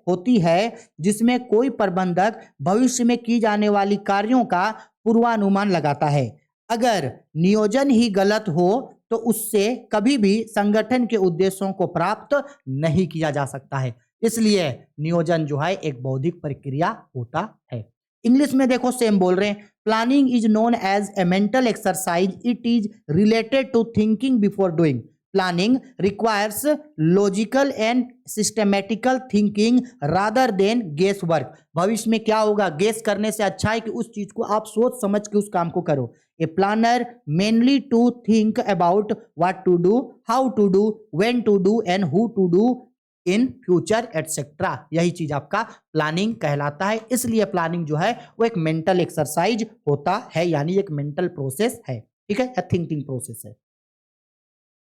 होती है जिसमें कोई प्रबंधक भविष्य में की जाने वाली कार्यों का पूर्वानुमान लगाता है। अगर नियोजन ही गलत हो तो उससे कभी भी संगठन के उद्देश्यों को प्राप्त नहीं किया जा सकता है। इसलिए नियोजन जो है एक बौद्धिक प्रक्रिया होता है। इंग्लिश में देखो सेम बोल रहे हैं, planning is known as a mental exercise, it is related to thinking before doing. Planning requires logical and systematical thinking rather than guess work. भविष्य में क्या होगा, गेस करने से अच्छा है कि उस चीज को आप सोच समझ के उस काम को करो। A planner mainly to think about what to do, how to do, when to do and who to do in future etcetera. यही चीज आपका प्लानिंग कहलाता है। इसलिए प्लानिंग जो है वो एक मेंटल एक्सरसाइज होता है, यानी एक मेंटल प्रोसेस है। ठीक है, थिंकिंग प्रोसेस है।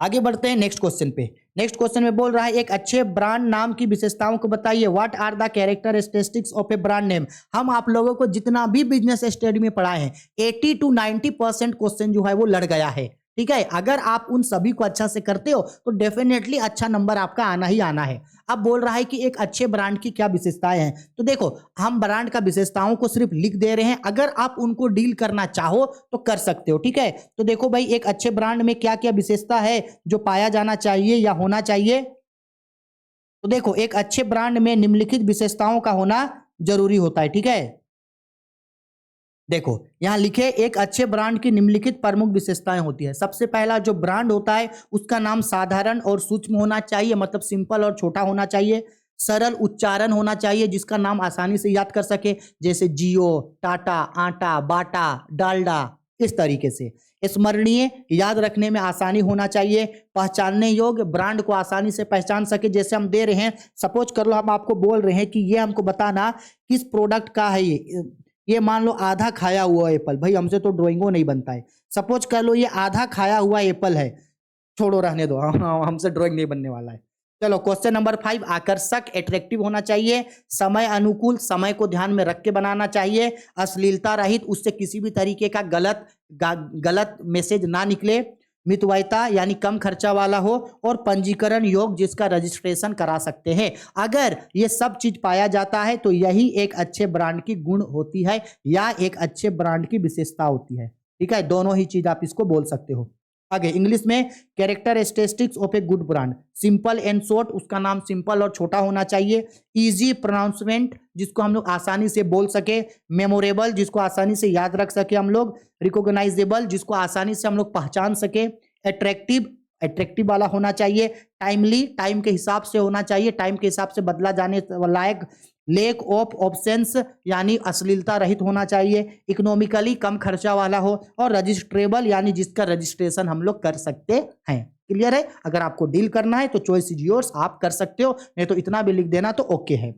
आगे बढ़ते हैं नेक्स्ट क्वेश्चन पे। नेक्स्ट क्वेश्चन में बोल रहा है, एक अच्छे ब्रांड नाम की विशेषताओं को बताइए। What are the characteristics of a brand name. हम आप लोगों को जितना भी बिजनेस स्टडी में पढ़ाए हैं 80 to 90% क्वेश्चन जो है वो लड़ गया है। ठीक है, अगर आप उन सभी को अच्छा से करते हो तो डेफिनेटली अच्छा नंबर आपका आना ही आना है। अब बोल रहा है कि एक अच्छे ब्रांड की क्या विशेषताएं हैं, तो देखो हम ब्रांड का विशेषताओं को सिर्फ लिख दे रहे हैं, अगर आप उनको डील करना चाहो तो कर सकते हो। ठीक है, तो देखो भाई एक अच्छे ब्रांड में क्या क्या विशेषता है जो पाया जाना चाहिए या होना चाहिए। तो देखो एक अच्छे ब्रांड में निम्नलिखित विशेषताओं का होना जरूरी होता है। ठीक है, देखो यहां लिखे, एक अच्छे ब्रांड की निम्नलिखित प्रमुख विशेषताएं होती है। सबसे पहला जो ब्रांड होता है उसका नाम साधारण और सूक्ष्म होना चाहिए, मतलब सिंपल और छोटा होना चाहिए। सरल उच्चारण होना चाहिए जिसका नाम आसानी से याद कर सके, जैसे जियो, टाटा, आटा, बाटा, डालडा, इस तरीके से। स्मरणीय, याद रखने में आसानी होना चाहिए। पहचानने योग्य, ब्रांड को आसानी से पहचान सके। जैसे हम दे रहे हैं, सपोज कर लो हम आपको बोल रहे हैं कि ये हमको बताना किस प्रोडक्ट का है ये मान लो आधा खाया हुआ एप्पल, भाई हमसे तो ड्राइंगो नहीं बनता है। सपोज कर लो ये आधा खाया हुआ एप्पल है, छोड़ो रहने दो, हमसे ड्राइंग नहीं बनने वाला है। चलो क्वेश्चन नंबर 5, आकर्षक एट्रैक्टिव होना चाहिए। समय अनुकूल, समय को ध्यान में रख के बनाना चाहिए। अश्लीलता रहित, उससे किसी भी तरीके का गलत मैसेज ना निकले। मितव्ययता यानी कम खर्चा वाला हो, और पंजीकरण योग्य जिसका रजिस्ट्रेशन करा सकते हैं। अगर ये सब चीज पाया जाता है तो यही एक अच्छे ब्रांड की गुण होती है या एक अच्छे ब्रांड की विशेषता होती है। ठीक है, दोनों ही चीज आप इसको बोल सकते हो। आगे इंग्लिश में, characteristics of a good brand. Simple and short, उसका नाम सिंपल और छोटा होना चाहिए। इजी प्रोनाउंसमेंट, जिसको हम लोग आसानी से बोल सके। मेमोरेबल, जिसको आसानी से याद रख सके हम लोग। रिकॉग्नाइजेबल, जिसको आसानी से हम लोग पहचान सके। एट्रैक्टिव वाला होना चाहिए। टाइमली, टाइम के हिसाब से होना चाहिए, टाइम के हिसाब से बदला जाने लायक। लेक ऑफ ऑप्शंस यानी अश्लीलता रहित होना चाहिए। इकोनॉमिकली, कम खर्चा वाला हो। और रजिस्ट्रेबल यानी जिसका रजिस्ट्रेशन हम लोग कर सकते हैं। क्लियर है? अगर आपको डील करना है तो चॉइस इज योर्स, आप कर सकते हो, नहीं तो इतना भी लिख देना तो ओके है।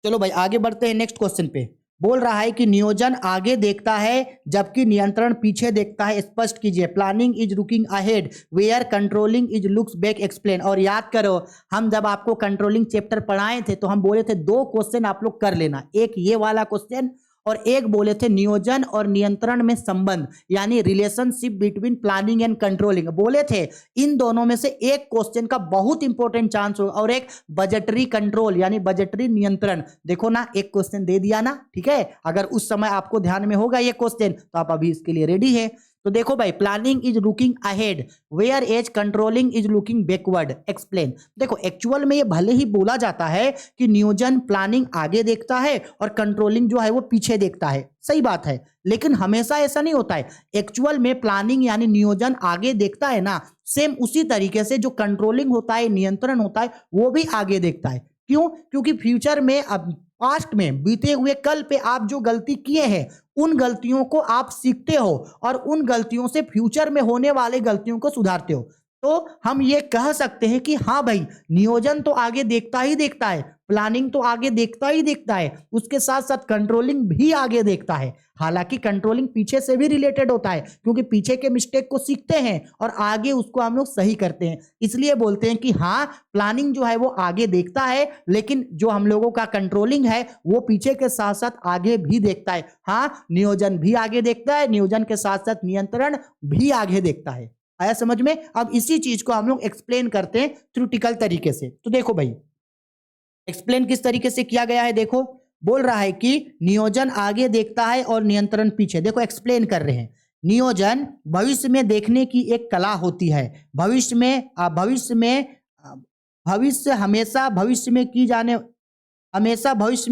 चलो भाई आगे बढ़ते हैं नेक्स्ट क्वेश्चन पे। बोल रहा है कि नियोजन आगे देखता है जबकि नियंत्रण पीछे देखता है, स्पष्ट कीजिए। Planning is looking ahead where controlling is looks back, explain. और याद करो हम जब आपको कंट्रोलिंग चैप्टर पढ़ाए थे तो हम बोले थे 2 क्वेश्चन आप लोग कर लेना, एक ये वाला क्वेश्चन और एक बोले थे नियोजन और नियंत्रण में संबंध, यानी relationship between planning and controlling. बोले थे इन दोनों में से एक क्वेश्चन का बहुत इंपॉर्टेंट चांस होगा, और एक बजटरी कंट्रोल यानी बजटरी नियंत्रण। देखो ना एक क्वेश्चन दे दिया ना, ठीक है? अगर उस समय आपको ध्यान में होगा ये क्वेश्चन तो आप अभी इसके लिए रेडी है। तो देखो भाई, planning is looking ahead whereas controlling is looking backward, explain. देखो एक्चुअल में ये भले ही बोला जाता है कि नियोजन प्लानिंग आगे देखता है और कंट्रोलिंग जो है वो पीछे देखता है, सही बात है, लेकिन हमेशा ऐसा नहीं होता है। एक्चुअल में प्लानिंग यानी नियोजन आगे देखता है ना, सेम उसी तरीके से जो कंट्रोलिंग होता है, नियंत्रण होता है, वो भी आगे देखता है। क्यों? क्योंकि फ्यूचर में, अब पास्ट में, बीते हुए कल पे आप जो गलती किए हैं उन गलतियों को आप सीखते हो और उन गलतियों से फ्यूचर में होने वाले गलतियों को सुधारते हो। तो हम ये कह सकते हैं कि हाँ भाई, नियोजन तो आगे देखता ही देखता है, प्लानिंग तो आगे देखता ही देखता है, उसके साथ साथ कंट्रोलिंग भी आगे देखता है। हालांकि कंट्रोलिंग पीछे से भी रिलेटेड होता है, क्योंकि पीछे के मिस्टेक को सीखते हैं और आगे उसको हम लोग सही करते हैं। इसलिए बोलते हैं कि हाँ, प्लानिंग जो है वो आगे देखता है, लेकिन जो हम लोगों का कंट्रोलिंग है वो पीछे के साथ साथ आगे भी देखता है। हाँ, नियोजन भी आगे देखता है, नियोजन के साथ साथ नियंत्रण भी आगे देखता है। आया समझ में? अब इसी चीज को हम लोग एक्सप्लेन करते हैं थ्योरेटिकल तरीके से। तो देखो भाई, एक्सप्लेन किस तरीके से किया गया है, देखो बोल रहा है कि नियोजन आगे देखता है और नियंत्रण पीछे। देखो एक्सप्लेन कर रहे हैं, नियोजन भविष्य में देखने की एक कला होती है। भविष्य हमेशा भविष्य में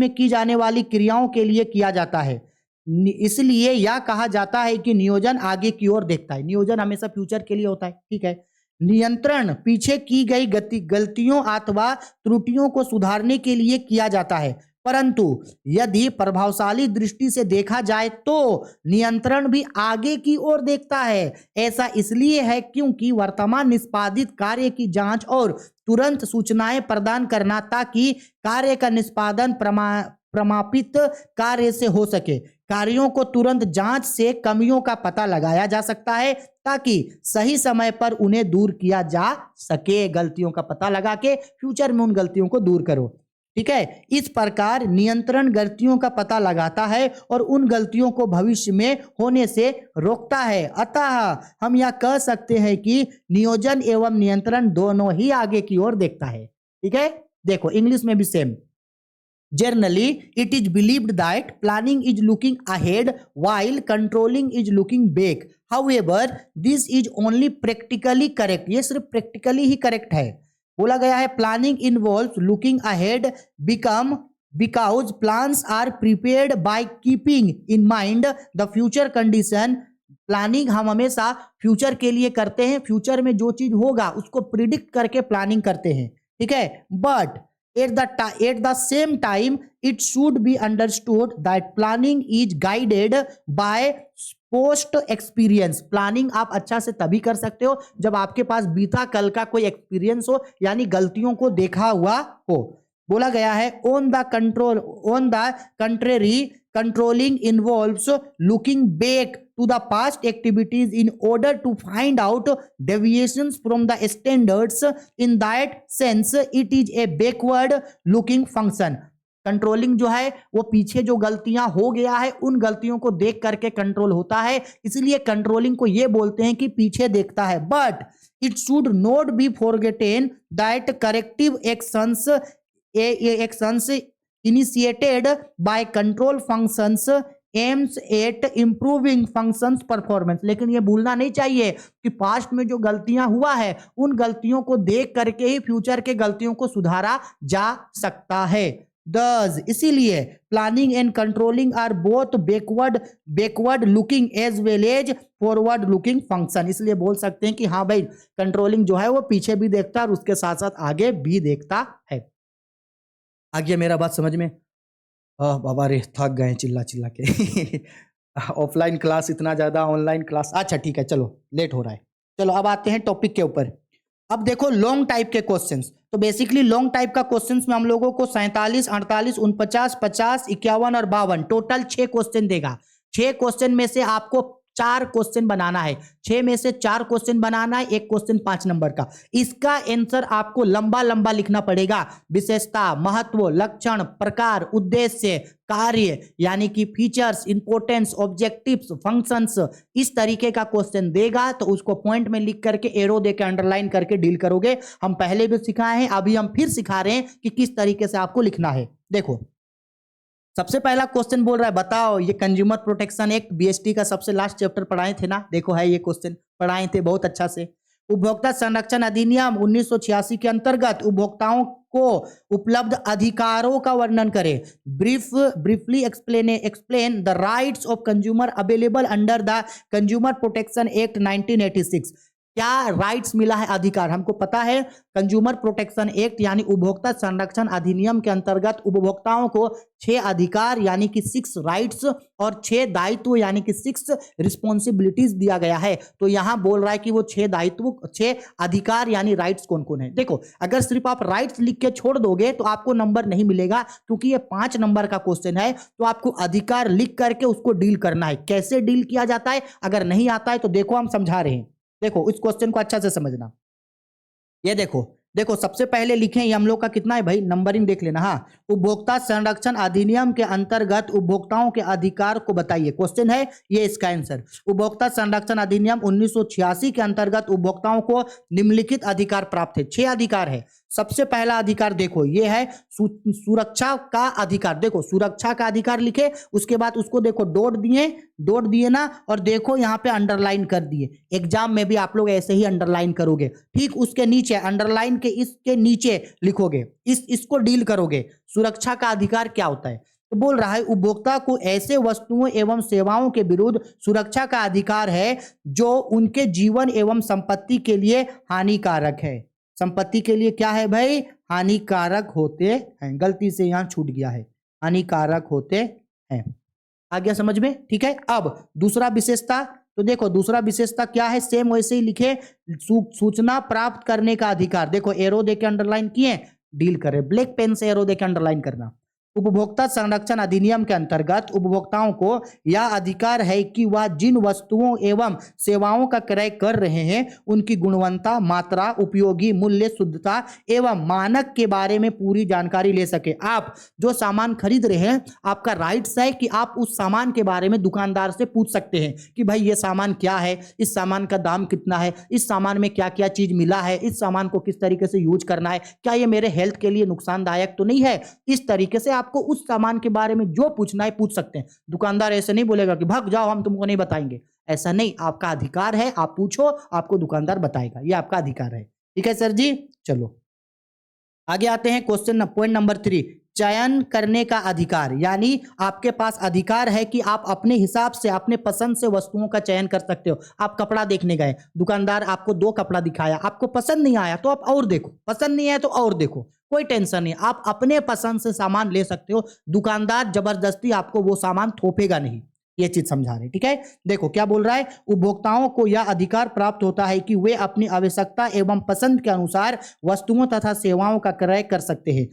की जाने वाली क्रियाओं के लिए किया जाता है। इसलिए यह कहा जाता है कि नियोजन आगे की ओर देखता है। नियोजन हमेशा फ्यूचर के लिए होता है, ठीक है। नियंत्रण पीछे की गई गलतियों अथवा त्रुटियों को सुधारने के लिए किया जाता है। परंतु यदि प्रभावशाली दृष्टि से देखा जाए तो नियंत्रण भी आगे की ओर देखता है। ऐसा इसलिए है क्योंकि वर्तमान निष्पादित कार्य की जांच और तुरंत सूचनाएं प्रदान करना, ताकि कार्य का निष्पादन प्रमापित कार्य से हो सके। कार्यों को तुरंत जांच से कमियों का पता लगाया जा सकता है, ताकि सही समय पर उन्हें दूर किया जा सके। गलतियों का पता लगा के फ्यूचर में उन गलतियों को दूर करो, ठीक है। इस प्रकार नियंत्रण गलतियों का पता लगाता है और उन गलतियों को भविष्य में होने से रोकता है। अतः हम यह कह सकते हैं कि नियोजन एवं नियंत्रण दोनों ही आगे की ओर देखता है, ठीक है। देखो इंग्लिश में भी same. Generally, it is believed that planning is looking ahead while controlling is looking back. However, this is only practically correct. ये सिर्फ practically ही correct है। बोला गया है planning involves looking ahead because plans are prepared by keeping in mind the future condition. Planning हम हमेशा future के लिए करते हैं, फ्यूचर में जो चीज होगा उसको प्रिडिक्ट करके प्लानिंग करते हैं, ठीक है। But at the same time, it should be understood that planning is guided by post experience. Planning आप अच्छा से तभी कर सकते हो जब आपके पास बीता कल का कोई एक्सपीरियंस हो, यानी गलतियों को देखा हुआ हो। बोला गया है on the contrary, controlling involves looking back to the past activities in order to find out deviations from the standards. In that sense, it is a backward looking function. Controlling जो है वो पीछे जो गलतियां हो गया है उन गलतियों को देख करके कंट्रोल होता है, इसलिए कंट्रोलिंग को ये बोलते हैं कि पीछे देखता है। But it should not be forgotten that corrective actions initiated by control functions aims at improving functions performance. लेकिन ये भूलना नहीं चाहिए कि पास्ट में जो गलतियां हुआ है उन गलतियों को देख करके ही फ्यूचर के गलतियों को सुधारा जा सकता है। Thus, इसीलिए planning and controlling are both backward looking as well as forward looking function. इसलिए बोल सकते हैं कि हाँ भाई, कंट्रोलिंग जो है वो पीछे भी देखता है और उसके साथ साथ आगे भी देखता है। आ गया मेरा बात समझ में? बाबा रे, थक गए चिल्ला चिल्ला के ऑफलाइन क्लास इतना ज़्यादा, ऑनलाइन क्लास। अच्छा ठीक है, चलो लेट हो रहा है। चलो अब आते हैं टॉपिक के ऊपर। अब देखो लॉन्ग टाइप के क्वेश्चंस। तो बेसिकली लॉन्ग टाइप का क्वेश्चंस में हम लोगों को 47, 48, 49, 50, 51 और 52 टोटल 6 क्वेश्चन देगा। 6 क्वेश्चन में से आपको 4 क्वेश्चन बनाना है। 6 में से 4 क्वेश्चन बनाना है, एक क्वेश्चन 5 नंबर का। इसका आंसर आपको लंबा लंबा लिखना पड़ेगा। विशेषता, महत्व, लक्षण, प्रकार, उद्देश्य, कार्य यानी कि फीचर्स, इंपोर्टेंस, ऑब्जेक्टिव्स, फंक्शंस, इस तरीके का क्वेश्चन देगा तो उसको पॉइंट में लिख करके एरो देकर अंडरलाइन करके डील करोगे। हम पहले भी सिखाए हैं, अभी हम फिर सिखा रहे हैं कि किस तरीके से आपको लिखना है। देखो सबसे पहला क्वेश्चन बोल रहा है, बताओ ये कंज्यूमर प्रोटेक्शन एक्ट बीएसटी का सबसे लास्ट चैप्टर पढ़ाए थे ना। देखो है ये क्वेश्चन पढ़ाए थे बहुत अच्छा से। उपभोक्ता संरक्षण अधिनियम 1986 के अंतर्गत उपभोक्ताओं को उपलब्ध अधिकारों का वर्णन करें। Briefly explain the rights of consumer available under the consumer protection act 1986। क्या राइट्स मिला है, अधिकार हमको पता है। कंज्यूमर प्रोटेक्शन एक्ट यानी उपभोक्ता संरक्षण अधिनियम के अंतर्गत उपभोक्ताओं को 6 अधिकार यानी कि 6 राइट्स और 6 दायित्व यानी कि 6 रिस्पॉन्सिबिलिटीज दिया गया है। तो यहां बोल रहा है कि वो 6 दायित्व, 6 अधिकार यानी राइट्स कौन कौन है। देखो अगर सिर्फ आप राइट्स लिख के छोड़ दोगे तो आपको नंबर नहीं मिलेगा, क्योंकि ये 5 नंबर का क्वेश्चन है। तो आपको अधिकार लिख करके उसको डील करना है। कैसे डील किया जाता है अगर नहीं आता है तो देखो हम समझा रहे हैं। देखो इस क्वेश्चन को अच्छा से समझना। ये देखो सबसे पहले लिखें, ये हम लोग का कितना है भाई, नंबरिंग देख लेना। हाँ, उपभोक्ता संरक्षण अधिनियम के अंतर्गत उपभोक्ताओं के अधिकार को बताइए। क्वेश्चन है ये, इसका आंसर उपभोक्ता संरक्षण अधिनियम 1986 के अंतर्गत उपभोक्ताओं को निम्नलिखित अधिकार प्राप्त है। 6 अधिकार है। सबसे पहला अधिकार देखो ये है सुरक्षा का अधिकार। देखो सुरक्षा का अधिकार लिखे, उसके बाद उसको देखो डॉट दिए ना, और देखो यहां पे अंडरलाइन कर दिए। एग्जाम में भी आप लोग ऐसे ही अंडरलाइन करोगे। ठीक उसके नीचे अंडरलाइन के इसके नीचे लिखोगे, इसको डील करोगे। सुरक्षा का अधिकार क्या होता है, तो बोल रहा है उपभोक्ता को ऐसे वस्तुओं एवं सेवाओं के विरुद्ध सुरक्षा का अधिकार है जो उनके जीवन एवं संपत्ति के लिए हानिकारक है। संपत्ति के लिए क्या है भाई, हानिकारक होते हैं। गलती से यहां छूट गया है, हानिकारक होते हैं। आ गया समझ में, ठीक है। अब दूसरा विशेषता, तो देखो दूसरा विशेषता क्या है, सेम वैसे ही लिखे। सूचना प्राप्त करने का अधिकार। देखो एरो देके अंडरलाइन किए, डील करें। ब्लैक पेन से एरो देके अंडरलाइन करना। उपभोक्ता संरक्षण अधिनियम के अंतर्गत उपभोक्ताओं को यह अधिकार है कि वह जिन वस्तुओं एवं सेवाओं का क्रय कर रहे हैं उनकी गुणवत्ता, मात्रा, उपयोगी मूल्य, शुद्धता एवं मानक के बारे में पूरी जानकारी ले सके। आप जो सामान खरीद रहे हैं, आपका राइट्स है कि आप उस सामान के बारे में दुकानदार से पूछ सकते हैं कि भाई ये सामान क्या है, इस सामान का दाम कितना है, इस सामान में क्या क्या चीज मिला है, इस सामान को किस तरीके से यूज करना है, क्या ये मेरे हेल्थ के लिए नुकसानदायक तो नहीं है। इस तरीके से आपको उस सामान के बारे में जो पूछना है पूछ सकते हैं। दुकानदार ऐसे नहीं बोलेगा कि भाग जाओ हम तुमको नहीं बताएंगे, ऐसा नहीं। आपका अधिकार है, आप पूछो, आपको दुकानदार बताएगा, ये आपका अधिकार है। ठीक है सर जी, चलो आगे आते हैं। क्वेश्चन पॉइंट नंबर 3, चयन करने का अधिकार। यानी आपके पास अधिकार है कि आप अपने हिसाब से, अपने पसंद से वस्तुओं का चयन कर सकते हो। आप कपड़ा देखने गए, दुकानदार आपको 2 कपड़ा दिखाया, आपको पसंद नहीं आया तो आप और देखो, पसंद नहीं आया तो और देखो, कोई टेंशन नहीं। आप अपने पसंद से सामान ले सकते हो। दुकानदार जबरदस्ती आपको वो सामान थोपेगा नहीं। ये चीज समझा रहे, ठीक है। देखो क्या बोल रहा है, उपभोक्ताओं को यह अधिकार प्राप्त होता है कि वे अपनी आवश्यकता एवं पसंद के अनुसार वस्तुओं तथा सेवाओं का क्रय कर सकते हैं।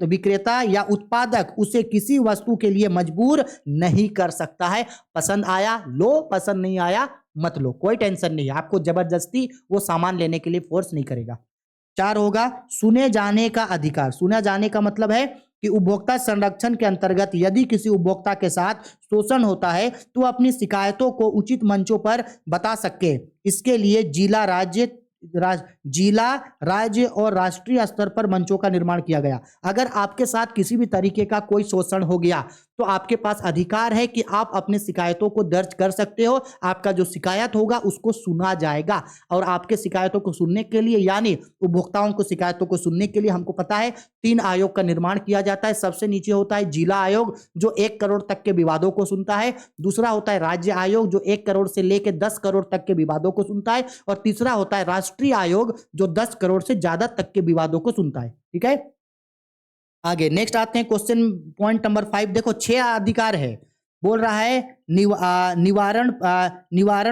विक्रेता या उत्पादक उसे किसी वस्तु के लिए मजबूर नहीं कर सकता है। पसंद आया लो, पसंद नहीं आया मत लो, कोई टेंशन नहीं है। आपको जबरदस्ती वो सामान लेने के लिए फोर्स नहीं करेगा। 4 होगा सुने जाने का अधिकार। सुना जाने का मतलब है कि उपभोक्ता संरक्षण के अंतर्गत यदि किसी उपभोक्ता के साथ शोषण होता है तो अपनी शिकायतों को उचित मंचों पर बता सके। इसके लिए जिला, राज्य और राष्ट्रीय स्तर पर मंचों का निर्माण किया गया। अगर आपके साथ किसी भी तरीके का कोई शोषण हो गया तो आपके पास अधिकार है कि आप अपने शिकायतों को दर्ज कर सकते हो। आपका जो शिकायत होगा उसको सुना जाएगा। और आपके शिकायतों को सुनने के लिए, यानी उपभोक्ताओं को शिकायतों को सुनने के लिए हमको पता है 3 आयोग का निर्माण किया जाता है। सबसे नीचे होता है जिला आयोग जो 1 करोड़ तक के विवादों को सुनता है। दूसरा होता है राज्य आयोग जो 1 करोड़ से लेकर 10 करोड़ तक के विवादों को सुनता है। और तीसरा होता है राष्ट्रीय आयोग जो 10 करोड़ से ज्यादा तक के विवादों को सुनता है। ठीक है, आगे नेक्स्ट आते हैं क्वेश्चन पॉइंट नंबर 5। देखो 6 अधिकार है। बोल रहा है निवारण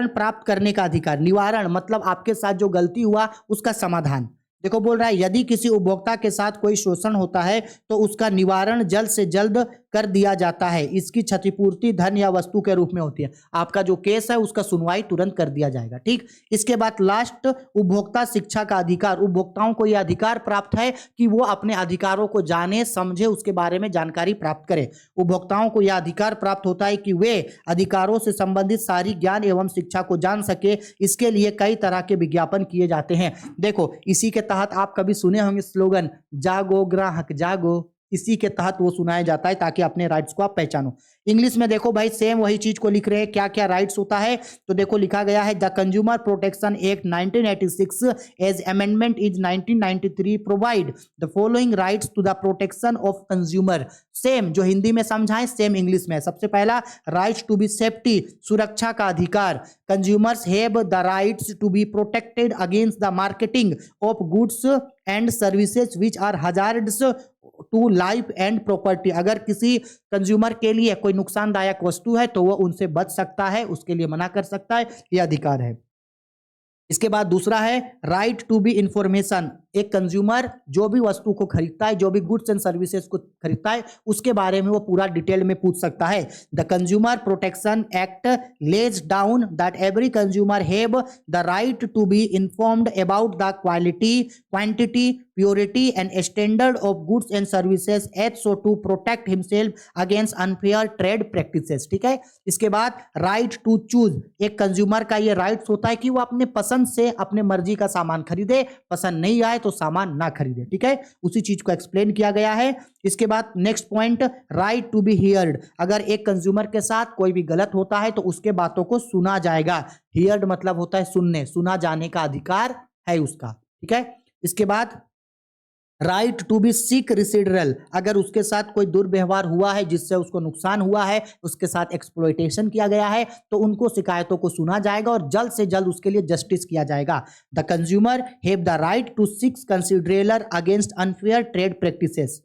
प्राप्त करने का अधिकार। निवारण मतलब आपके साथ जो गलती हुआ उसका समाधान। देखो बोल रहा है यदि किसी उपभोक्ता के साथ कोई शोषण होता है तो उसका निवारण जल्द से जल्द कर दिया जाता है। इसकी क्षतिपूर्ति धन या वस्तु के रूप में होती है। आपका जो केस है उसका सुनवाई तुरंत कर दिया जाएगा। ठीक, इसके बाद लास्ट, उपभोक्ता शिक्षा का अधिकार। उपभोक्ताओं को यह अधिकार प्राप्त है कि वो अपने अधिकारों को जाने, समझे, उसके बारे में जानकारी प्राप्त करें। उपभोक्ताओं को यह अधिकार प्राप्त होता है कि वे अधिकारों से संबंधित सारी ज्ञान एवं शिक्षा को जान सके। इसके लिए कई तरह के विज्ञापन किए जाते हैं। देखो इसी के तहत आप कभी सुने होंगे स्लोगन, जागो ग्राहक जागो। इसी के तहत वो सुनाया जाता है ताकि अपने राइट्स को आप पहचानो। इंग्लिश में देखो भाई सेम वही चीज को लिख रहे हैं, क्या क्या राइट्स होता है। तो देखो लिखा गया है the consumer protection act 1986 as amendment is 1993 provide the following rights to the protection of consumer. Same जो हिंदी में समझाएं सेम इंग्लिश में। सबसे पहला राइट्स टू बी सेफ्टी, सुरक्षा का अधिकार। Consumers have the rights to be protected against the marketing of goods and services which are hazards to life and property. अगर किसी कंज्यूमर के लिए कोई नुकसानदायक वस्तु है तो वह उनसे बच सकता है, उसके लिए मना कर सकता है, यह अधिकार है। इसके बाद दूसरा है राइट टू बी इंफॉर्मेशन। एक कंज्यूमर जो भी वस्तु को खरीदता है, जो भी गुड्स एंड सर्विसेज को खरीदता है, उसके बारे में वो पूरा डिटेल में पूछ सकता है। The consumer protection act lays down that every consumer have the right to be informed about the quality, quantity, purity and standard of goods and services as so to protect himself against unfair trade practices. ठीक है। इसके बाद right to choose. एक consumer का ये rights होता है कि वो अपने पसंद से अपने मर्जी का सामान खरीदे, पसंद नहीं आए तो सामान ना खरीदे। ठीक है, उसी चीज को एक्सप्लेन किया गया है। इसके बाद next point right to be heard. अगर एक कंज्यूमर के साथ कोई भी गलत होता है तो उसके बातों को सुना जाएगा। हियर्ड मतलब होता है सुनने, सुना जाने का अधिकार है उसका। ठीक है। इसके बाद राइट टू बी सीक रिसिडरल। अगर उसके साथ कोई दुर्व्यवहार हुआ है जिससे उसको नुकसान हुआ है, उसके साथ एक्सप्लॉयटेशन किया गया है, तो उनको शिकायतों को सुना जाएगा और जल्द से जल्द उसके लिए जस्टिस किया जाएगा। The consumer have the right to seek consideration against unfair trade practices.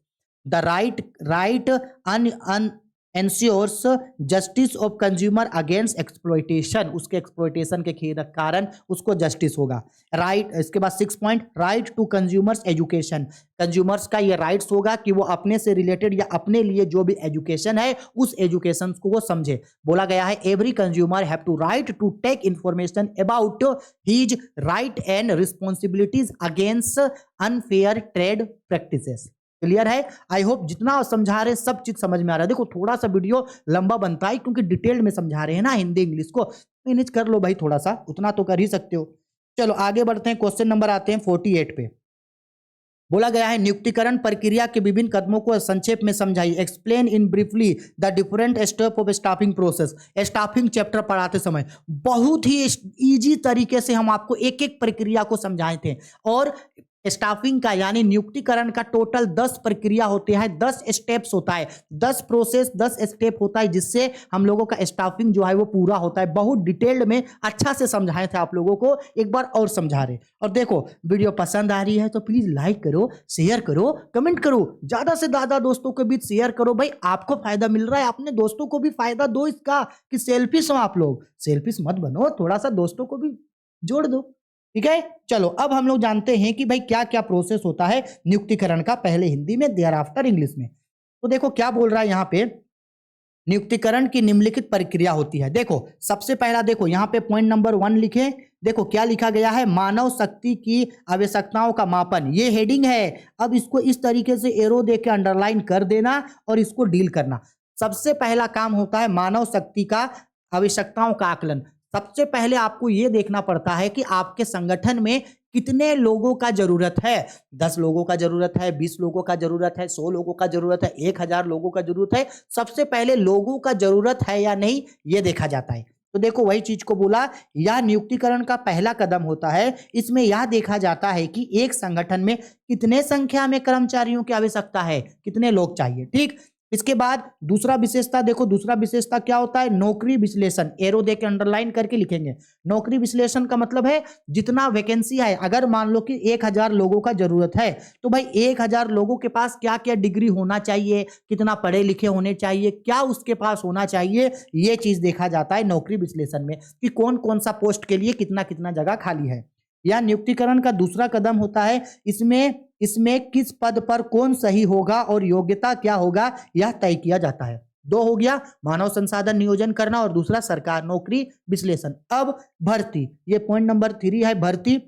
The right ensures justice of consumer against exploitation. उसके एक्सप्लॉयटेशन के कारण उसको जस्टिस होगा। राइट, इसके बाद 6 point right to consumers education. Consumers का ये राइट्स होगा कि वो अपने से रिलेटेड या अपने लिए जो भी एजुकेशन है उस एजुकेशन को वो समझे। बोला गया है every consumer have to right to take information about his right and responsibilities against unfair trade practices. Clear है? आई होप जितना समझा रहे सब चीज समझ में आ रहा है। देखो थोड़ा सा वीडियो लंबा बनता है क्योंकि डिटेल में समझा रहे हैं ना, हिंदी इंग्लिश को मैनेज कर लो भाई, थोड़ा सा उतना तो कर ही सकते हो। चलो आगे बढ़ते हैं, क्वेश्चन नंबर आते हैं 48 पे। बोला गया है नियुक्तिकरण प्रक्रिया के विभिन्न कदमों को संक्षेप में समझाइए। Explain in briefly the different step of staffing process. Staffing chapter पढ़ाते समय बहुत ही इजी तरीके से हम आपको एक एक प्रक्रिया को समझाए थे। और स्टाफिंग का यानी नियुक्तिकरण का टोटल 10 प्रक्रिया होते हैं, 10 स्टेप्स होता है, 10 प्रोसेस, 10 स्टेप होता है, जिससे हम लोगों का स्टाफिंग जो है वो पूरा होता है। बहुत डिटेल्ड में अच्छा से समझाए थे आप लोगों को, एक बार और समझा रहे। और देखो वीडियो पसंद आ रही है तो प्लीज लाइक करो, शेयर करो, कमेंट करो, ज्यादा से ज्यादा दोस्तों के बीच शेयर करो। भाई आपको फायदा मिल रहा है, अपने दोस्तों को भी फायदा दो इसका। कि सेल्फिश हो आप लोग, सेल्फिश मत बनो, थोड़ा सा दोस्तों को भी जोड़ दो। ठीक है। चलो अब हम लोग जानते हैं कि भाई क्या क्या प्रोसेस होता है नियुक्तिकरण का, पहले हिंदी में देयर आफ्टर इंग्लिश में। तो देखो क्या बोल रहा है यहाँ पे, नियुक्तिकरण की निम्नलिखित प्रक्रिया होती है। देखो सबसे पहला देखो यहाँ पे पॉइंट नंबर 1 लिखे। देखो क्या लिखा गया है, मानव शक्ति की आवश्यकताओं का मापन। ये हेडिंग है। अब इसको इस तरीके से एरो दे के अंडरलाइन कर देना और इसको डील करना। सबसे पहला काम होता है मानव शक्ति का आवश्यकताओं का आकलन। सबसे पहले आपको यह देखना पड़ता है कि आपके संगठन में कितने लोगों का जरूरत है। 10 लोगों का जरूरत है, 20 लोगों का जरूरत है, 100 लोगों का जरूरत है, 1000 लोगों का जरूरत है। सबसे पहले लोगों का जरूरत है या नहीं यह देखा जाता है। तो देखो वही चीज को बोला, यह नियुक्तिकरण का पहला कदम होता है। इसमें यह देखा जाता है कि एक संगठन में कितने संख्या में कर्मचारियों की आवश्यकता है, कितने लोग चाहिए। ठीक, इसके बाद दूसरा विशेषता देखो, दूसरा विशेषता क्या होता है, नौकरी विश्लेषण, एरो दे के अंडरलाइन करके लिखेंगे। नौकरी विश्लेषण का मतलब है जितना वैकेंसी है, अगर मान लो कि 1000 लोगों का जरूरत है तो भाई 1000 लोगों के पास क्या क्या डिग्री होना चाहिए, कितना पढ़े लिखे होने चाहिए, क्या उसके पास होना चाहिए, ये चीज देखा जाता है नौकरी विश्लेषण में कि कौन कौन सा पोस्ट के लिए कितना कितना जगह खाली है। या नियुक्तिकरण का दूसरा कदम होता है, इसमें इसमें किस पद पर कौन सही होगा और योग्यता क्या होगा यह तय किया जाता है। दो हो गया मानव संसाधन नियोजन करना और दूसरा सरकार नौकरी विश्लेषण। अब भर्ती, ये पॉइंट नंबर 3 है भर्ती।